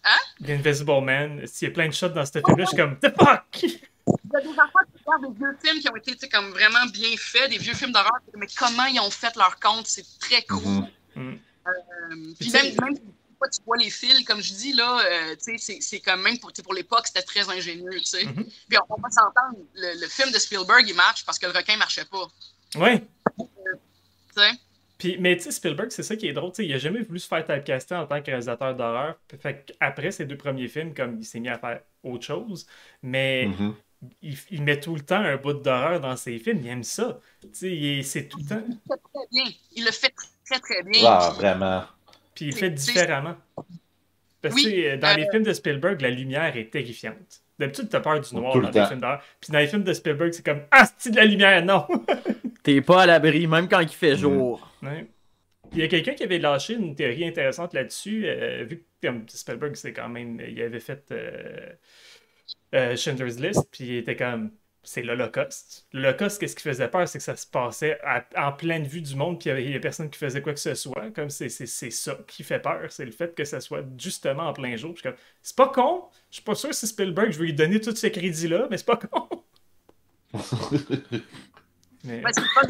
Hein? The Invisible Man. S'il y a plein de shots dans ce film-là, je suis comme, the fuck! Il y a des affaires qui regardent des vieux films qui ont été comme vraiment bien faits, des vieux films d'horreur, mais comment ils ont fait leur compte, c'est très cool. Puis même tu vois les fils, comme je dis, là, c'est comme même pour l'époque, c'était très ingénieux. Puis on va s'entendre, le film de Spielberg, il marche parce que le requin marchait pas. Oui. Puis, mais tu sais, Spielberg, c'est ça qui est drôle. Il n'a jamais voulu se faire typecaster en tant que réalisateur d'horreur. Fait qu'après ses 2 premiers films, comme il s'est mis à faire autre chose, mais il met tout le temps un bout d'horreur dans ses films. Il aime ça. C'est tout le temps. Il le fait très bien. Il le fait très, très bien. Ah, vraiment. Puis il le fait différemment. Parce que dans les films de Spielberg, la lumière est terrifiante. D'habitude, t'as peur du noir dans les films d'horreur. Puis dans les films de Spielberg, c'est comme « Ah, c'est de la lumière! » Non! T'es pas à l'abri, même quand il fait jour. Ouais. Il y a quelqu'un qui avait lâché une théorie intéressante là-dessus, vu que comme Spielberg, c'est quand même... Il avait fait Schindler's List, puis il était comme... C'est l'Holocauste. L'Holocauste, qu'est-ce qui faisait peur? C'est que ça se passait en pleine vue du monde, puis il n'y a personne qui faisait quoi que ce soit. Comme c'est ça qui fait peur. C'est le fait que ça soit justement en plein jour. C'est pas con. Je suis pas sûr si Spielberg, je vais lui donner tout ce crédit-là, mais c'est pas con. Mais... Ouais, c'est pas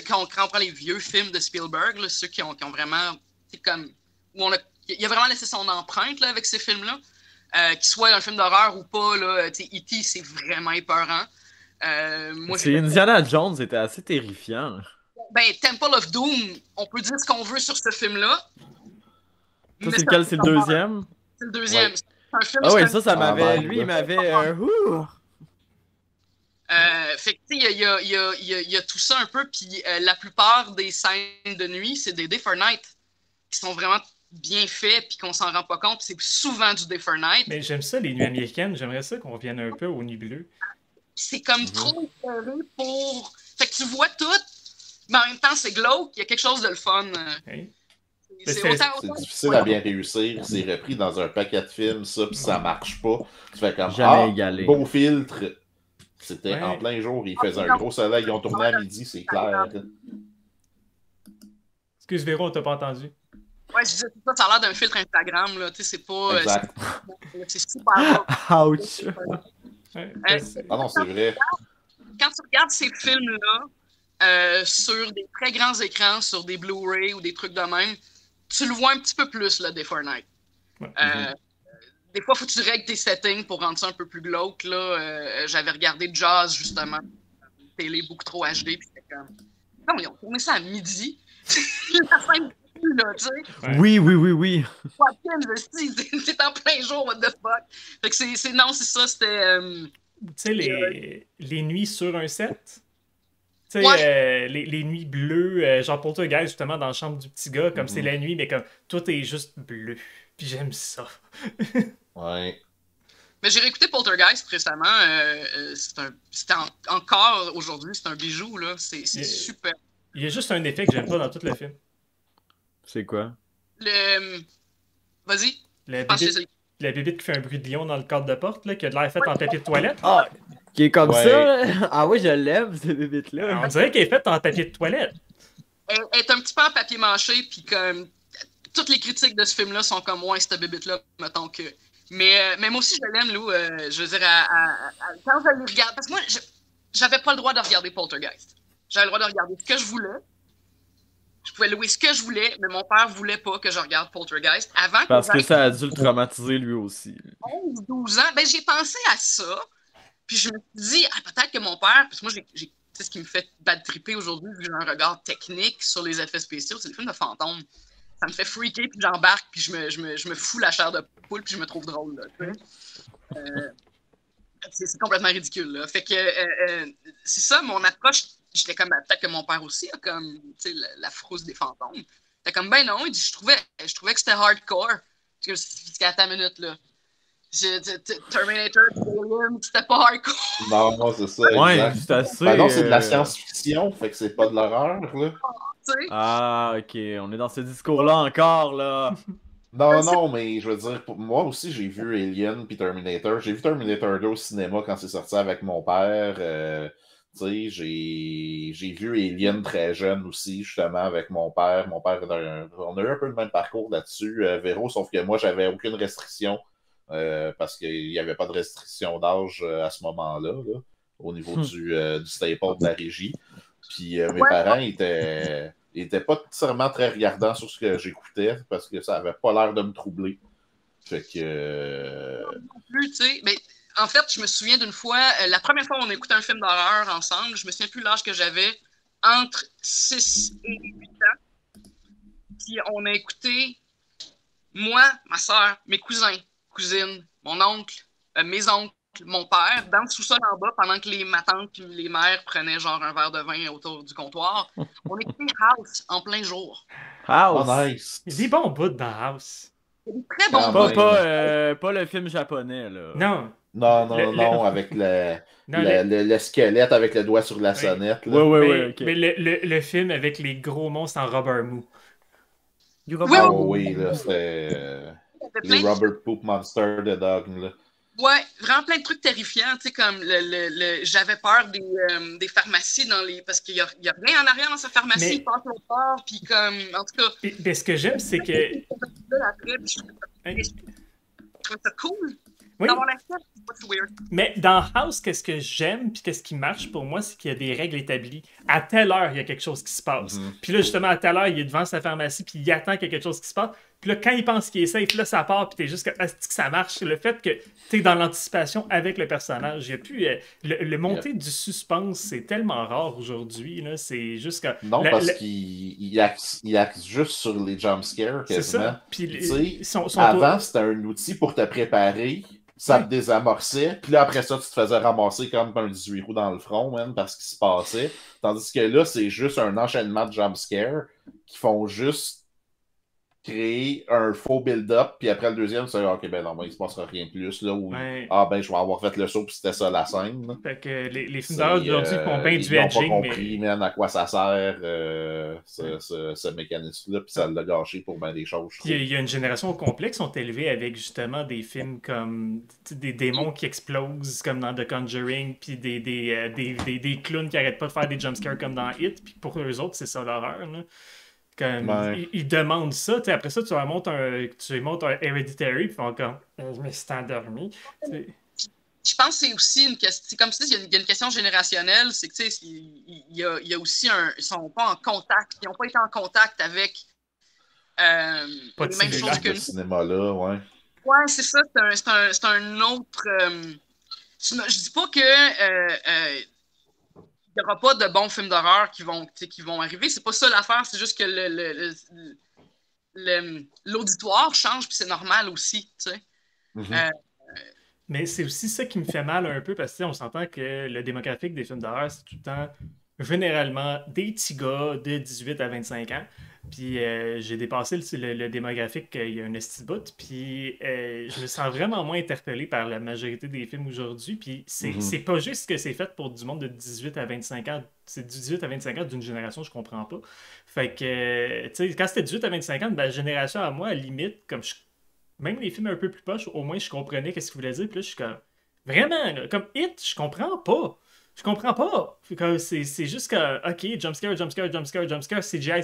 quand on prend les vieux films de Spielberg, là, ceux qui ont vraiment... comme où il a vraiment laissé son empreinte là, avec ces films-là. Qu'il soit un film d'horreur ou pas, E.T. c'est vraiment épeurant. Indiana Jones était assez terrifiant. Ben, Temple of Doom, on peut dire ce qu'on veut sur ce film-là. Ça, c'est lequel? C'est le deuxième? C'est le deuxième. Ouais. C'est un film ça m'avait... Lui, il m'avait... fait que, tu sais, il y a tout ça un peu, puis la plupart des scènes de nuit, c'est des Day for Night, qui sont vraiment bien fait puis qu'on s'en rend pas compte. C'est souvent du Day for Night. Mais j'aime ça, les nuits américaines. J'aimerais ça qu'on revienne un peu aux nuits bleues. C'est comme trop éclairé pour... Fait que tu vois tout, mais en même temps, c'est glauque. Il y a quelque chose de le fun. Hey. C'est difficile à bien réussir. C'est repris dans un paquet de films, ça, puis ça marche pas. Tu fais comme, égalé. Beau filtre. C'était en plein jour. Il faisait un gros soleil. Ils ont tourné à midi, c'est clair. Excuse, Véro, on t'a pas entendu. Ouais, je disais, ça a l'air d'un filtre Instagram, là. Tu sais, c'est pas... Exact. c'est super beau. Ouch! Ah non, c'est vrai. Quand tu regardes ces films-là sur des très grands écrans, sur des Blu-ray ou des trucs de même, tu le vois un petit peu plus, là, Day for Night. Des fois, il faut que tu règles tes settings pour rendre ça un peu plus glauque, là. J'avais regardé Jaws, justement, télé beaucoup trop HD, puis c'était comme... Non, ils ont tourné ça à midi. La fin là, tu sais. Ouais. Oui. C'est en plein jour, what the fuck. Fait que c'est ça, c'était... Tu sais, les nuits sur un set, tu sais, les nuits bleues, genre Poltergeist, justement, dans la chambre du petit gars, comme c'est la nuit, mais comme tout est juste bleu. Puis j'aime ça. Ouais. Mais j'ai réécouté Poltergeist récemment. Encore aujourd'hui, c'est un bijou, là. C'est super. Il y a juste un effet que j'aime pas dans tout le film. C'est quoi? Vas-y. La bébite qui fait un bruit de lion dans le cadre de porte, là, qui a de l'air faite en papier de toilette. Ah, qui est comme ça, là. Ah oui, je l'aime, cette bébite-là. On dirait qu'elle est faite en papier de toilette. Elle est un petit peu en papier mâché, puis comme... Toutes les critiques de ce film-là sont comme, ouais, cette bébite-là, mettons que... Mais moi aussi, je l'aime, Lou. Je veux dire, quand je le regarde... Parce que moi, j'avais pas le droit de regarder Poltergeist. J'avais le droit de regarder ce que je voulais. Je pouvais louer ce que je voulais, mais mon père voulait pas que je regarde Poltergeist. Avant Parce que ça a dû le traumatiser lui aussi. 11, 12 ans, ben j'ai pensé à ça. Puis je me suis dit, peut-être que mon père, parce que moi, tu sais, ce qui me fait bad tripper aujourd'hui, vu que j'ai un regard technique sur les effets spéciaux, c'est le film de fantômes. Ça me fait freaker, puis j'embarque, puis je me fous la chair de poule, puis je me trouve drôle. Là, c'est complètement ridicule. Là. Fait que c'est ça, mon approche. J'étais comme, peut-être que mon père aussi a comme, tu sais, la frousse des fantômes. T'es comme, ben non, il dit, je trouvais que c'était hardcore. Jusqu'à ta minute, là. Terminator, c'était pas hardcore. Non, c'est ça. Ouais, c'est assez. Ben non, c'est de la science-fiction, fait que c'est pas de l'horreur, là. Ah, ok, on est dans ce discours-là encore, là. Non, mais je veux dire, moi aussi, j'ai vu Alien puis Terminator. J'ai vu Terminator 2 au cinéma quand c'est sorti avec mon père. Tu sais, j'ai vu Alien très jeune aussi, justement, avec mon père. Mon père, on a eu un peu le même parcours là-dessus, Véro, sauf que moi, j'avais aucune restriction parce qu'il n'y avait pas de restriction d'âge à ce moment-là, là, au niveau du staple de la régie. Puis mes parents étaient pas nécessairement très regardants sur ce que j'écoutais parce que ça avait pas l'air de me troubler. Fait que. Non plus, tu sais. Mais en fait, je me souviens d'une fois, la première fois où on a écouté un film d'horreur ensemble, je me souviens plus l'âge que j'avais, entre 6 et 8 ans. Puis on a écouté, moi, ma soeur, mes cousins, cousines, mon oncle, mes oncles, mon père, dans le sous-sol en bas, pendant que ma tante et les mères prenaient genre un verre de vin autour du comptoir. On écoutait House en plein jour. House. Oh, nice. Il y a des bons bouts dans House. Il y a des très bons bouts. Pas le film japonais, là. Non. Non, avec le squelette avec le doigt sur la sonnette. Là. Ouais, ok. Mais le film avec les gros monstres en rubber mou. Oui, là, c'était les Robert Poop Monster de Dog, là. Ouais, vraiment plein de trucs terrifiants, tu sais, comme j'avais peur des pharmacies parce qu'il y a rien en arrière dans sa pharmacie, il passe l'autre part, puis comme, en tout cas... Mais ce que j'aime, c'est que... Je trouve ça cool. Oui. Dans mon accent, c'est weird. Mais dans House, qu'est-ce que j'aime, puis qu'est-ce qui marche pour moi, c'est qu'il y a des règles établies. À telle heure, il y a quelque chose qui se passe. Puis là, justement, à telle heure, il est devant sa pharmacie, puis il attend qu'il y ait quelque chose qui se passe. Puis là, quand il pense qu'il est safe, là, ça part, puis t'es juste que ça marche. Le fait que t'es dans l'anticipation avec le personnage, il y a plus... le montée du suspense, c'est tellement rare aujourd'hui, là. C'est juste que... Non, parce qu'il axe juste sur les jumpscares, quasiment. C'est ça. Puis avant, c'était un outil pour te préparer... Ça te désamorçait, puis là, après ça, tu te faisais ramasser comme un 18 roues dans le front, man, parce qu'il se passait. Tandis que là, c'est juste un enchaînement de jumpscares qui font juste créer un faux build-up, puis après le deuxième, c'est OK, ben non, il se passera rien de plus, là, où je vais avoir fait le saut, puis c'était ça la scène. Là. Fait que les films d'horreur d'aujourd'hui font bien du edging. Ils n'ont pas compris, man, à quoi ça sert, ce mécanisme-là, puis ça l'a gâché pour bien des choses. Il y a une génération au complet qui sont élevées avec justement des films comme des démons qui explosent, comme dans The Conjuring, puis des clowns qui arrêtent pas de faire des jumpscares comme dans It, puis pour eux autres, c'est ça l'horreur, là. Comme, ils demandent ça, après ça, tu montes un Hereditary, puis ils font comme je me suis endormi. Je pense que c'est aussi une question, c'est comme si il y a une question générationnelle, c'est que il y a aussi ils sont pas en contact, ils n'ont pas été en contact avec les mêmes choses que nous. Ce cinéma-là, ouais, c'est ça, c'est un autre. Je dis pas que il n'y aura pas de bons films d'horreur qui vont arriver. C'est pas ça l'affaire, c'est juste que l'auditoire change, puis c'est normal aussi, tu sais. Mais c'est aussi ça qui me fait mal un peu, parce que on s'entend que le démographique des films d'horreur, c'est tout le temps, généralement, des petits gars de 18 à 25 ans. Puis j'ai dépassé le démographique il y a un esti bout, puis je me sens vraiment moins interpellé par la majorité des films aujourd'hui. Puis c'est pas juste que c'est fait pour du monde de 18 à 25 ans. C'est 18 à 25 ans d'une génération, je comprends pas. Fait que, tu sais, quand c'était 18 à 25 ans, la génération à moi, à la limite, comme même les films un peu plus poches, au moins je comprenais qu'est-ce qu'il voulait dire. Puis là, je suis comme, vraiment, là, comme It, je comprends pas. Je comprends pas. C'est juste que, OK, jumpscare, CGI.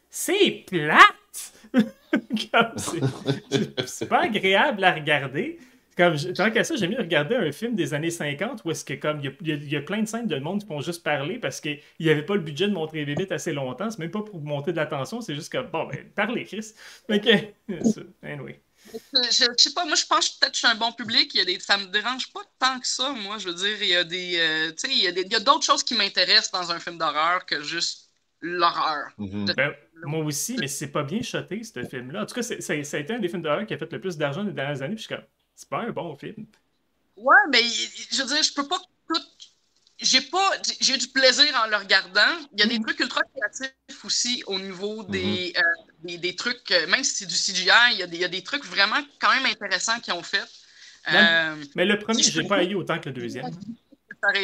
C'est plate! C'est pas agréable à regarder. Comme, tant qu'à ça, j'ai mieux regarder un film des années 50 où est-ce que comme il y a plein de scènes de monde qui font juste parler parce qu'il n'y avait pas le budget de montrer les bébites assez longtemps. C'est même pas pour monter de l'attention, c'est juste comme bon, ben, parlez, Chris. Ok. Anyway. Je sais pas, moi je pense que peut-être que je suis un bon public. Ça me dérange pas tant que ça, moi. Je veux dire, il y a tu sais, il y a d'autres choses qui m'intéressent dans un film d'horreur que juste l'horreur. Ben, moi aussi, mais c'est pas bien shoté, ce film-là. En tout cas, ça a été un des films d'horreur qui a fait le plus d'argent les dernières années, puis je suis comme, c'est pas un bon film. Ouais, mais je veux dire, je peux pas tout. J'ai eu du plaisir en le regardant. Il y a des trucs ultra créatifs aussi au niveau des trucs, même si c'est du CGI, il y a des trucs vraiment quand même intéressants qu'ils ont fait. Mais le premier, j'ai pas haï autant que le deuxième.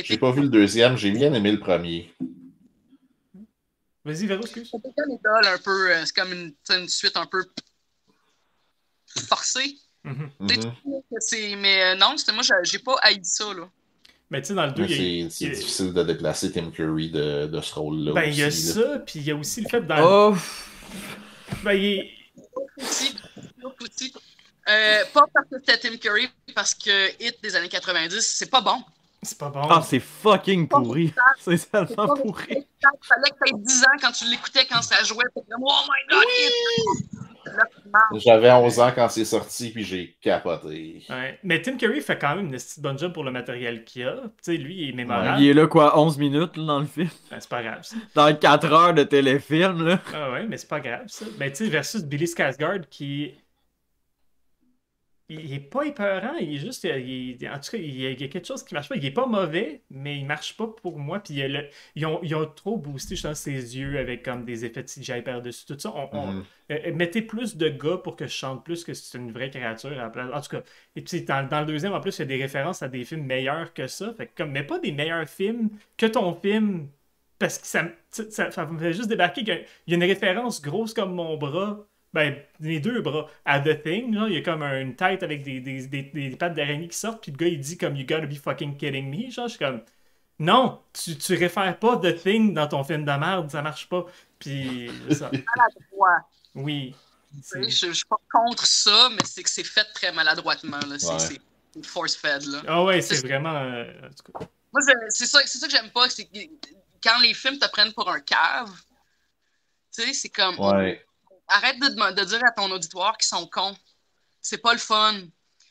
J'ai pas vu le deuxième, j'ai bien aimé le premier. Vas-y, Véro, excuse. Un peu, c'est comme une suite un peu forcée. Mais non, moi, j'ai pas haï ça, là. Mais tu sais, dans le 2, c'est difficile de déplacer Tim Curry de ce rôle-là. Ben, il y a ça, puis il y a aussi le fait dans. Ben, il aussi. Pas parce que c'était Tim Curry, parce que Hit des années 90, c'est pas bon. C'est pas bon. Ah, c'est fucking pourri. C'est tellement pourri. Il fallait que t'aies 10 ans quand tu l'écoutais, quand ça jouait. T'es comme, oh my god, Hit! J'avais 11 ans quand c'est sorti, puis j'ai capoté. Ouais. Mais Tim Curry fait quand même une bonne job pour le matériel qu'il a. Tu sais, lui, il est mémorable. Il est là, quoi, 11 minutes là, dans le film? Ben, c'est pas grave, ça. Dans 4 heures de téléfilm, là. Ah ouais, mais c'est pas grave, ça. Ben, tu sais, versus Billy Skarsgård qui... Il est pas épeurant, il est juste... en tout cas, il y a quelque chose qui marche pas. Il est pas mauvais, mais il marche pas pour moi. Puis ils ont trop boosté, je pense, ses yeux avec comme des effets de CGI par-dessus. Tout ça, mettez plus de gars pour que je chante plus que c'est une vraie créature à la place. En tout cas, et puis dans le deuxième, en plus, il y a des références à des films meilleurs que ça. Fait que comme, mais pas des meilleurs films que ton film, parce que ça me fait juste débarquer qu'il y a une référence grosse comme mon bras. Ben, les deux bras. À The Thing, genre, il y a comme une tête avec des pattes d'araignée qui sortent, puis le gars, il dit comme « You gotta be fucking kidding me », genre, je suis comme « Non, tu réfères pas The Thing dans ton film de merde, ça marche pas. » Puis, ça... Maladroit. Oui. Je suis pas contre ça, mais c'est que c'est fait très maladroitement, là. C'est force-fed, là. Ah ouais, c'est vraiment... Moi, c'est ça que j'aime pas, c'est que quand les films te prennent pour un cave, tu sais, c'est comme... Ouais. Arrête de dire à ton auditoire qu'ils sont cons. C'est pas le fun.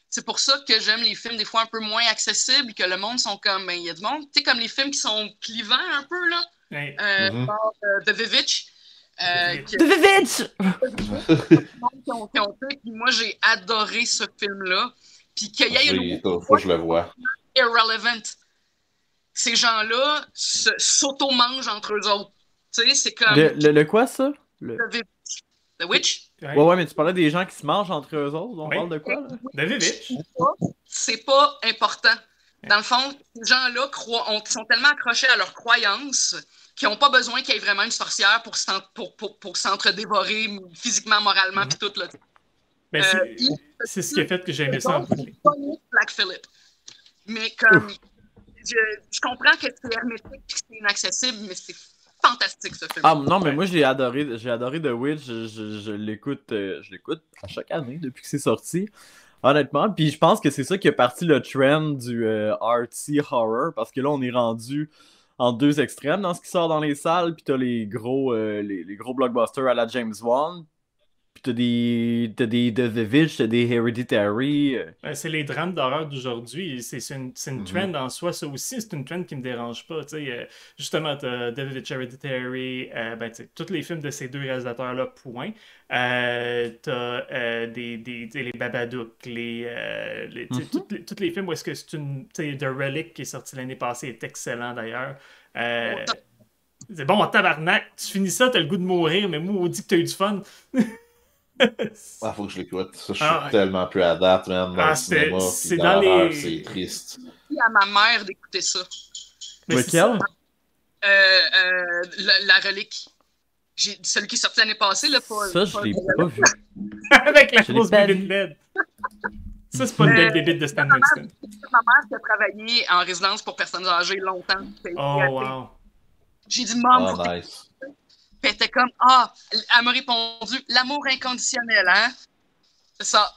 C'est pour ça que j'aime les films des fois un peu moins accessibles, que le monde sont comme... Il y a du monde, tu sais, comme les films qui sont clivants un peu, là. Ouais. The Vivitch. The Vivitch! Moi, j'ai adoré ce film-là. Puis qu'il y ait faut que je le vois. Irrelevant. Ces gens-là s'auto-mangent entre eux autres. Tu sais, c'est comme... Le quoi, ça? The Witch? Ouais, mais tu parlais des gens qui se mangent entre eux autres. On parle de quoi, là? The Vivitch. C'est pas important. Dans le fond, ces gens-là sont tellement accrochés à leurs croyances qu'ils n'ont pas besoin qu'il y ait vraiment une sorcière pour s'entre-dévorer physiquement, moralement, puis tout, là. Ben, c'est ce qui a fait que j'ai aimé ça en bout. Black Phillip. Mais comme... Je comprends que c'est hermétique et que c'est inaccessible, mais c'est fantastique, ce film. Ah non, mais moi j'ai adoré The Witch. Je l'écoute à chaque année depuis que c'est sorti. Honnêtement, puis je pense que c'est ça qui a parti le trend du artsy horror, parce que là on est rendu en deux extrêmes dans ce qui sort dans les salles, puis t'as les gros blockbusters à la James Wan, puis t'as des The Vivitch, t'as des Hereditary. Ben, c'est les drames d'horreur d'aujourd'hui. C'est une trend en soi, ça aussi. C'est une trend qui me dérange pas. Justement, t'as The Vivitch, Hereditary, tous les films de ces deux réalisateurs-là, point. T'as les Babadook, tous les films où est-ce que c'est une... The Relic qui est sorti l'année passée est excellent d'ailleurs. C'est bon, tabarnak, tu finis ça, t'as le goût de mourir, mais moi, on dit que t'as eu du fun. Faut que je l'écoute. Je suis tellement plus à date, man. Dans le cinéma, c'est dans les... C'est triste. Je dis à ma mère d'écouter ça. Lequel? La Relique. Celui qui est sorti l'année passée, là, ça, je l'ai pas vu. Avec la grosse bébite LED. Ça, c'est pas une belle bébite de Stan Winston. C'est ma mère qui a travaillé en résidence pour personnes âgées longtemps. Oh, wow. J'ai dit, Mom, nice. Puis elle était comme, elle m'a répondu, l'amour inconditionnel, hein? C'est ça.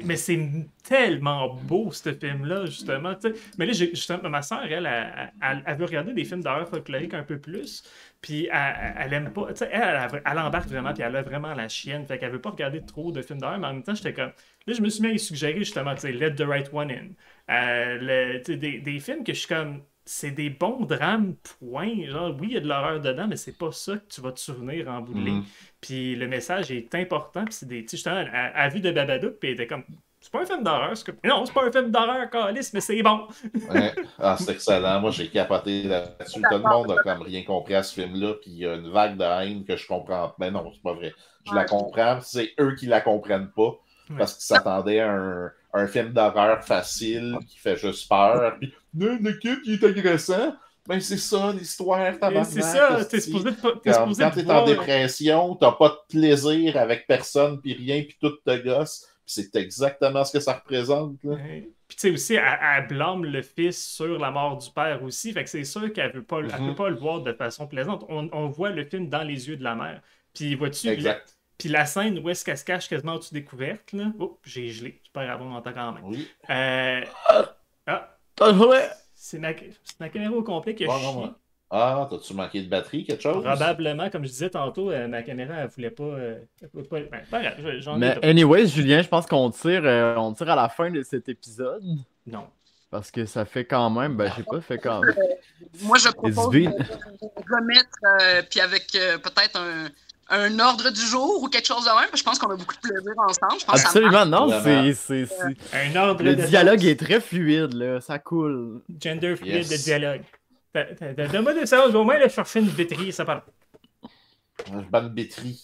Mais c'est tellement beau, ce film-là, justement. T'sais. Mais là, justement, ma soeur, elle veut regarder des films d'horreur folklorique un peu plus. Puis elle aime pas. Elle embarque vraiment, puis elle a vraiment la chienne. Fait qu'elle veut pas regarder trop de films d'horreur, mais en même temps, j'étais comme. Là, je me suis mis à suggérer justement, Let the Right One In. Des films que je suis comme. C'est des bons drames, point. Genre, oui, il y a de l'horreur dedans, mais c'est pas ça que tu vas te souvenir en bout de ligne. Puis le message est important. Puis c'est des. Tu sais, justement, à vue de Babadook, puis elle était comme. C'est pas un film d'horreur. Non, c'est pas un film d'horreur, Calice, mais c'est bon. Ouais. Ah, c'est excellent. Moi, j'ai capoté là-dessus. Tout le monde a comme rien compris à ce film-là. Puis il y a une vague de haine que je comprends. Mais non, c'est pas vrai. Je la comprends. C'est eux qui la comprennent pas. Parce qu'ils s'attendaient à un film d'horreur facile qui fait juste peur. Puis, non, le kid, il est agressant. Ben, c'est ça, l'histoire, tabarnak. C'est ça, t'es supposé quand t'es en dépression, t'as pas de plaisir avec personne, puis rien, puis tout te gosse. Puis c'est exactement ce que ça représente. Là. Puis tu sais aussi, elle blâme le fils sur la mort du père aussi. Fait que c'est sûr qu'elle veut pas, elle peut pas le voir de façon plaisante. On voit le film dans les yeux de la mère. Puis vois-tu... Exact. Puis la scène où est-ce qu'elle se cache quasiment au-dessus découverte, là. Oh, j'ai gelé. C'est pas grave, on m'entend quand même. Oui. C'est ma caméra au complet qui a chié. Ah, t'as-tu manqué de batterie, quelque chose? Probablement, comme je disais tantôt, ma caméra, elle voulait pas... pas grave, mais anyways, Julien, je pense qu'on tire à la fin de cet épisode. Non. Parce que ça fait quand même, je sais pas, fait quand même. Moi, je propose de remettre, puis avec peut-être un ordre du jour ou quelque chose de même. Je pense qu'on a beaucoup de plaisir ensemble. Je pense absolument, non, c'est... Un ordre le dialogue est très fluide, là, ça coule. Gender fluide de dialogue. Donne-moi 2 secondes, je vais au moins aller chercher une batterie, ça parle. Une bonne batterie.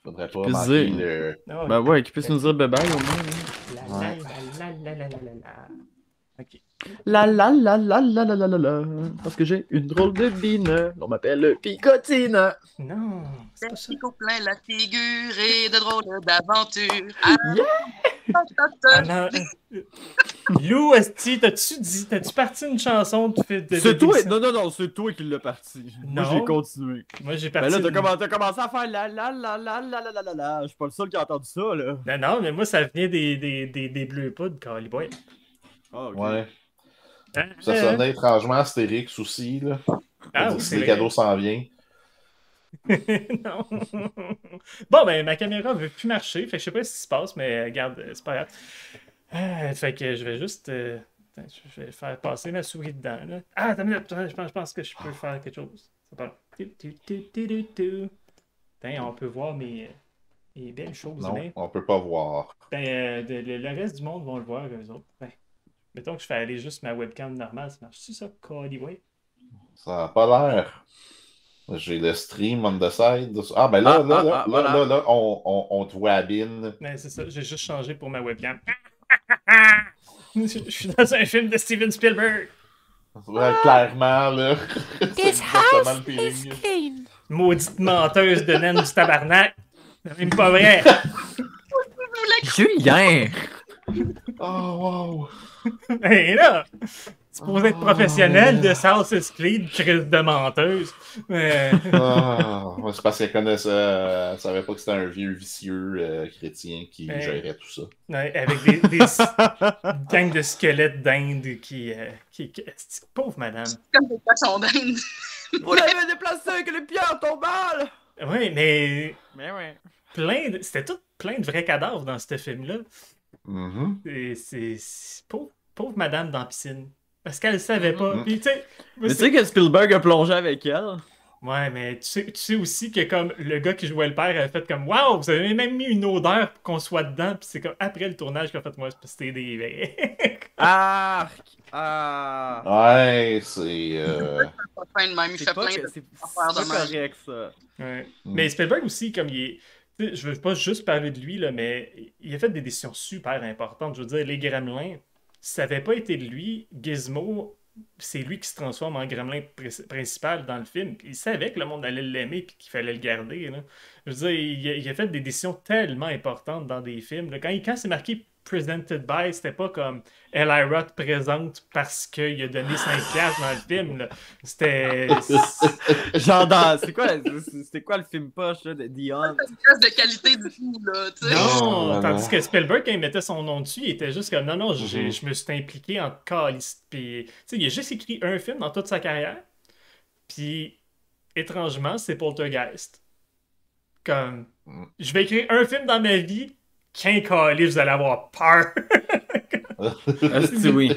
Faudrait pas manquer le... Ben ouais, qu'il puisse nous dire bye-bye au moins. Ok. La. Parce que j'ai une drôle de bine. On m'appelle Picotine. Non. C'est Pico plein la figure et de drôles d'aventures. Lou, t'as-tu parti une chanson de c'est toi, non, c'est toi qui l'as parti. Non. Moi, j'ai continué. Moi, j'ai parti. Mais là, t'as commencé à faire la. Je suis pas le seul qui a entendu ça, là. Non, mais moi, ça venait des bleus poudres, Caliboy. Ah, ok. Ouais. Ça sonnait étrangement Astérix aussi, là. Si les cadeaux s'en viennent. Non. Bon, ben, ma caméra veut plus marcher. Fait que je sais pas ce qui se passe, mais regarde, c'est pas grave. Fait que je vais juste. Je vais faire passer ma souris dedans. Là. Ah, attends une minute. Je pense que je peux faire quelque chose. Ça parle. On peut voir mes belles choses. Non, on peut pas voir. Le reste du monde vont le voir, eux autres. Ben, mettons que je fais aller juste ma webcam normale. Ça marche-tu, ça, Caliway? Ça n'a pas l'air. J'ai le stream on the side. Ah, ben là, là, on te voit à bin. Ben, c'est ça, j'ai juste changé pour ma webcam. Je suis dans un film de Steven Spielberg. Ouais, clairement, là. This house is clean. Maudite menteuse de naine du tabarnak. C'est même pas vrai. Julien! Oh, wow. Hey, là! C'est supposé être professionnel de South is Clean, crise de menteuse. C'est parce qu'elle connaissait, elle savait pas que c'était un vieux vicieux chrétien qui gérait tout ça. Ouais, avec des gangs de squelettes d'Inde qui pauvre madame. Comme des poissons d'Inde. Vous l'avez déplacé avec les pierres tombales! Oui, mais ouais. C'était tout plein de vrais cadavres dans ce film-là. Mm-hmm. C'est pauvre madame dans la piscine. Parce qu'elle savait pas. Puis, tu sais que Spielberg a plongé avec elle? Ouais, mais tu sais aussi que comme le gars qui jouait le père a fait comme waouh, vous avez même mis une odeur pour qu'on soit dedans. Puis c'est comme après le tournage qu'il a fait moi, c'était des. Ouais, c'est. C'est pas correct ça. Ouais. Mais Spielberg aussi, comme il est. Je veux pas juste parler de lui, là, mais il a fait des décisions super importantes. Je veux dire, les Gremlins, si ça n'avait pas été de lui, Gizmo, c'est lui qui se transforme en Gremlin principal dans le film. Il savait que le monde allait l'aimer et qu'il fallait le garder. Là. Je veux dire, il a fait des décisions tellement importantes dans des films. Là. Quand c'est marqué presented by, c'était pas comme Eli Roth présente parce qu'il a donné 5$ dans le film, là. C'était... Genre c'était quoi le film poche, là, de Dion? C'est une de qualité du tout, là, tu sais. Non, tandis que Spielberg, quand il mettait son nom dessus, il était juste comme, non, je me suis impliqué en calice. Puis, tu sais, il a juste écrit un film dans toute sa carrière, puis, étrangement, c'est Poltergeist. Comme, je vais écrire un film dans ma vie, qu'un calice, vous allez avoir peur. Oui.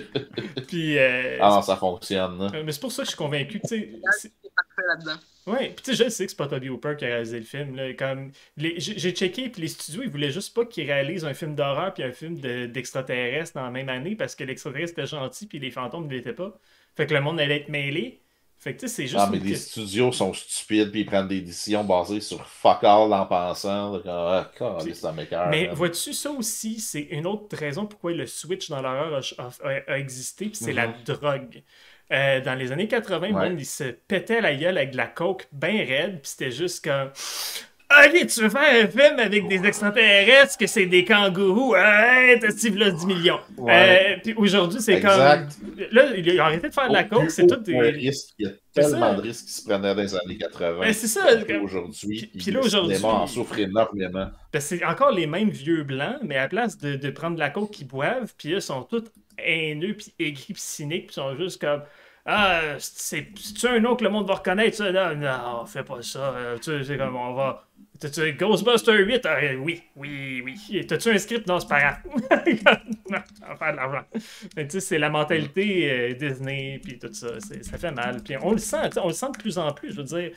Puis, non, ça fonctionne. Là. Mais c'est pour ça que je suis convaincu, tu sais. C'est parfait là-dedans. Ouais, puis tu sais, je sais que c'est pas Toby Hooper qui a réalisé le film. Là, comme, j'ai checké, puis les studios, ils voulaient juste pas qu'ils réalisent un film d'horreur puis un film d'extraterrestre dans la même année parce que l'extraterrestre était gentil puis les fantômes ne l'étaient pas. Fait que le monde allait être mêlé. Fait que tu sais, c'est juste. Ah, mais les studios sont stupides puis ils prennent des décisions basées sur fuck all en pensant. Mais vois-tu, ça aussi, c'est une autre raison pourquoi le switch dans l'horreur a existé, puis c'est la drogue. Dans les années 80, le monde, il se pétait la gueule avec de la coke bien raide, puis c'était juste comme... Ok, tu veux faire un film avec des extraterrestres, que c'est des kangourous, t'as Steve là 10 millions. Puis aujourd'hui, c'est comme... Là, il a arrêté de faire de la coke, c'est tout des... Il y a tellement de risques qui se prenaient dans les années 80. Ben, c'est ça. Aujourd'hui, puis là, aujourd'hui, les morts en souffrent énormément. Ben, c'est encore les mêmes vieux blancs, mais à la place de prendre de la coke qu'ils boivent, puis là, ils sont tous haineux, puis aigris, puis cyniques, puis sont juste comme... Ah, c'est-tu un nom que le monde va reconnaître, ça? Non, fais pas ça. Tu sais, c'est comme, on va... T'as-tu Ghostbusters 8? Oui. T'as-tu un script? Non, c'est pas grave. Non, on va faire de l'argent. Mais tu sais, c'est la mentalité Disney, puis tout ça. Ça fait mal. Puis on le sent de plus en plus. Je veux dire,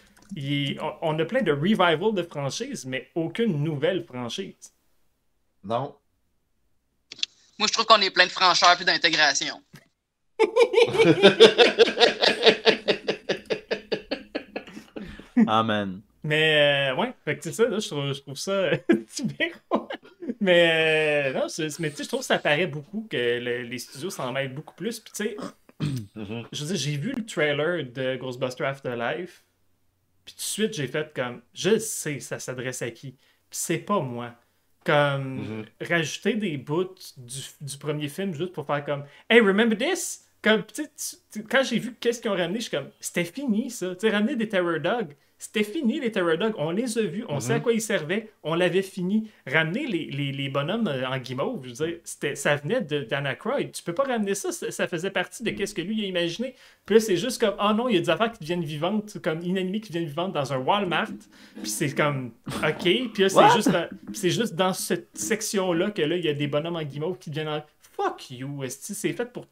on a plein de revival de franchises, mais aucune nouvelle franchise. Non. Moi, je trouve qu'on est plein de francheur puis d'intégration. Amen. Mais ouais, fait que c'est ça, là, je trouve ça super. Mais non, mais tu sais, je trouve que ça paraît beaucoup que les studios s'en mêlent beaucoup plus. Puis tu sais, je veux dire, j'ai vu le trailer de Ghostbusters Afterlife. Puis tout de suite, j'ai fait comme, je sais, ça s'adresse à qui. Puis c'est pas moi. Comme, rajouter des bouts du premier film juste pour faire comme, hey, remember this? Comme, quand j'ai vu qu'est-ce qu'ils ont ramené, je suis comme, c'était fini ça. Tu sais, ramener des Terror Dogs, c'était fini les Terror Dogs. On les a vus, on sait à quoi ils servaient, on l'avait fini. Ramener les bonhommes en guimauve, je veux dire, ça venait d'Anna Croyd. Tu peux pas ramener ça, ça faisait partie de qu'est-ce que lui il a imaginé. Puis là, c'est juste comme, oh non, il y a des affaires qui deviennent vivantes, comme inanimées qui deviennent vivantes dans un Walmart. Puis c'est comme, ok. Puis là, c'est juste dans cette section-là que là, il y a des bonhommes en guimauve qui deviennent Fuck you, c'est fait pour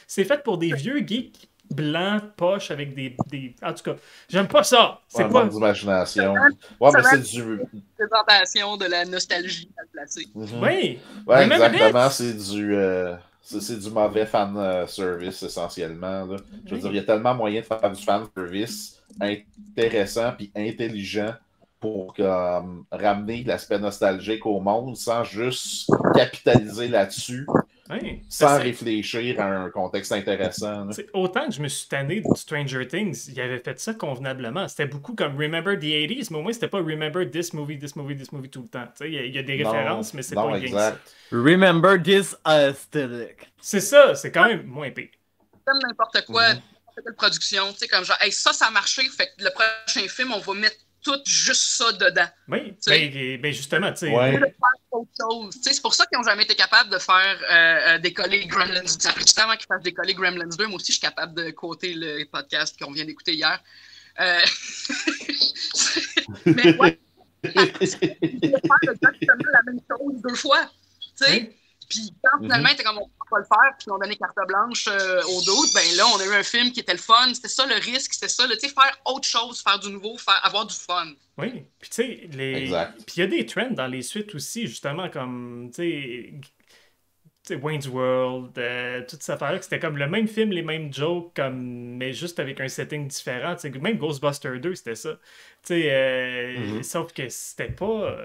c'est fait pour des vieux geeks blancs, poches, avec des... En tout cas, j'aime pas ça. C'est pas... d'imagination. Ouais, mais c'est du... présentation de la nostalgie à placer. Oui. Ouais, exactement. C'est du mauvais fan service, essentiellement. Là. Je veux dire, il y a tellement moyen de faire du fan service intéressant puis intelligent pour ramener l'aspect nostalgique au monde sans juste capitaliser là-dessus, sans réfléchir à un contexte intéressant. Autant que je me suis tanné de Stranger Things, il avait fait ça convenablement. C'était beaucoup comme Remember the 80s, mais au moins c'était pas Remember this movie tout le temps. Il y a des références, mais c'est pas exact. Remember this aesthetic. C'est ça, c'est quand même moins pire. Comme n'importe quoi, quelle production, tu sais, comme genre, hey, ça a marché, fait que le prochain film, on va mettre tout juste ça dedans. Oui, ben justement, tu sais. C'est pour ça qu'ils n'ont jamais été capables de faire décoller Gremlins. Juste avant qu'ils fassent décoller Gremlins 2, moi aussi, je suis capable de quoter le podcast qu'on vient d'écouter hier. Mais ouais, ils faire exactement la même chose 2 fois. Tu sais? Puis quand finalement, t'es comme on peut pas le faire, puis on donné carte blanche aux d'autres, ben là, on a eu un film qui était le fun. C'était ça le risque, c'était ça, tu sais, faire autre chose, faire du nouveau, avoir du fun. Oui, puis tu sais, puis il y a des trends dans les suites aussi, justement, comme, tu sais, Wayne's World, toute cette affaire-là, que c'était comme le même film, les mêmes jokes, mais juste avec un setting différent. Même Ghostbusters 2, c'était ça. Sauf que c'était pas...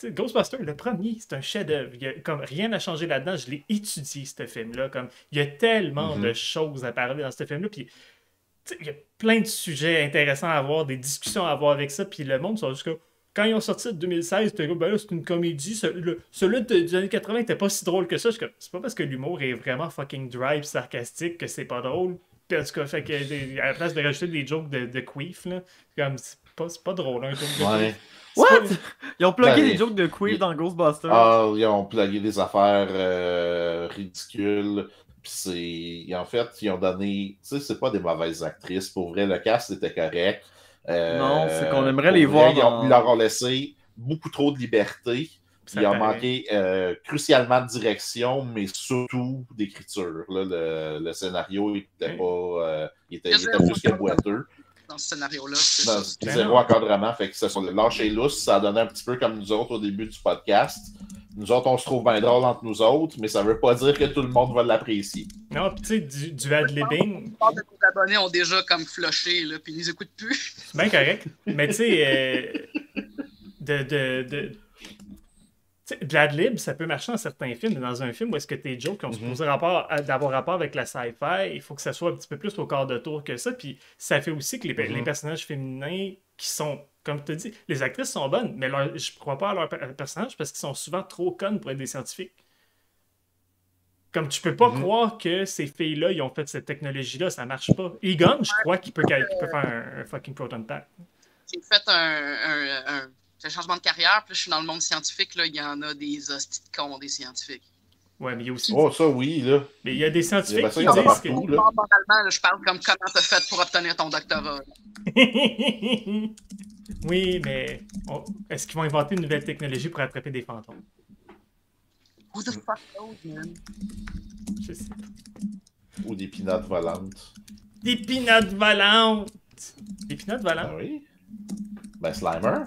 Ghostbusters, le premier, c'est un chef-d'œuvre. Comme rien n'a changé là-dedans. Je l'ai étudié, ce film-là. Comme il y a tellement de choses à parler dans ce film-là. Puis il y a plein de sujets intéressants à avoir, des discussions à avoir avec ça. Puis le monde sont juste comme... quand ils ont sorti en 2016, t'es comme, ben là, c'est une comédie. Celui des années 80 était pas si drôle que ça. C'est pas parce que l'humour est vraiment fucking dry et sarcastique que c'est pas drôle. Puis en tout cas, fait que, à la place de rajouter des jokes de queef, là, comme, c'est pas drôle, un joke de Ouais. queef. What? Pas... Ils ont plugué Ben, des jokes de queef dans Ghostbusters. Ah, ils ont plugué des affaires ridicules. Puis en fait, ils ont donné. Tu sais, c'est pas des mauvaises actrices. Pour vrai, le cast était correct. Non, c'est qu'on aimerait pour les vrai, voir ils leur ont laissé beaucoup trop de liberté. Ça Ils ont paraît. manqué crucialement de direction, mais surtout d'écriture. Là, le scénario était pas. Il était plus que boiteux. Dans ce scénario-là. Non, C'est Ben zéro non. encadrement. Fait que ça sont lâché lousse. Ça a donné un petit peu comme nous autres au début du podcast. Nous autres, on se trouve bien drôle entre nous autres, mais ça veut pas dire que tout le monde va l'apprécier. Non, pis tu sais, du ad-libbing, La plupart de nos abonnés ont déjà comme flushé, là, puis ils nous écoutent plus. c'est bien correct. Mais tu sais, de l'ad-lib, ça peut marcher dans certains films, mais dans un film où est-ce que tes jokes ont supposé d'avoir rapport avec la sci-fi, il faut que ça soit un petit peu plus au quart de tour que ça. Puis ça fait aussi que les personnages féminins qui sont, comme tu as dit, les actrices sont bonnes, mais je crois pas à leurs personnages parce qu'ils sont souvent trop connes pour être des scientifiques. Comme tu peux pas croire que ces filles-là, ils ont fait cette technologie-là, ça marche pas. Egon, je crois qu'il peut faire un fucking proton pack. J'ai fait un changement de carrière, puis là, je suis dans le monde scientifique, là, il y en a des hosties de cons, des scientifiques. Ouais, mais il y a aussi. Oh, ça, oui, là. Mais il y a des scientifiques ça, qui il y en a disent que. partout, là. Moralement, là, je parle comme comment t'as fait pour obtenir ton doctorat. Oui, mais est-ce qu'ils vont inventer une nouvelle technologie pour attraper des fantômes? Who the fuck knows, man? Je sais pas. Ou des pinottes volantes. Des pinottes volantes! Des pinottes volantes? Ah oui? Ben, Slimer.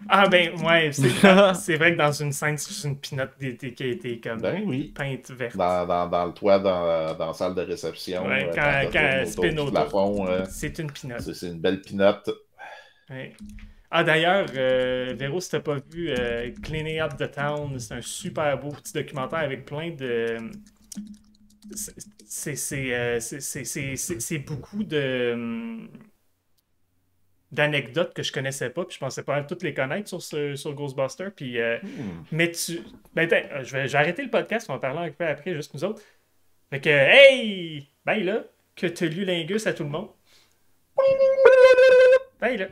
Ah ben, ouais, c'est vrai que dans une scène, c'est une pinotte qui a été comme Ben oui. peinte verte. Dans le toit, dans la salle de réception. Ouais, quand elle elle spin du autour. plafond. C'est une pinotte. C'est une belle pinotte. Ouais. Ah d'ailleurs, Véro, si t'as pas vu Cleaning Up the Town, c'est un super beau petit documentaire avec plein de... C'est beaucoup d'anecdotes que je connaissais pas, puis je pensais pas toutes les connaître sur Ghostbusters, puis... Mais tu... Ben, je vais arrêter le podcast, on va parler un peu après, juste nous autres. Fait que, hey! Ben là, que t'as lu Lingus à tout le monde. Ben là.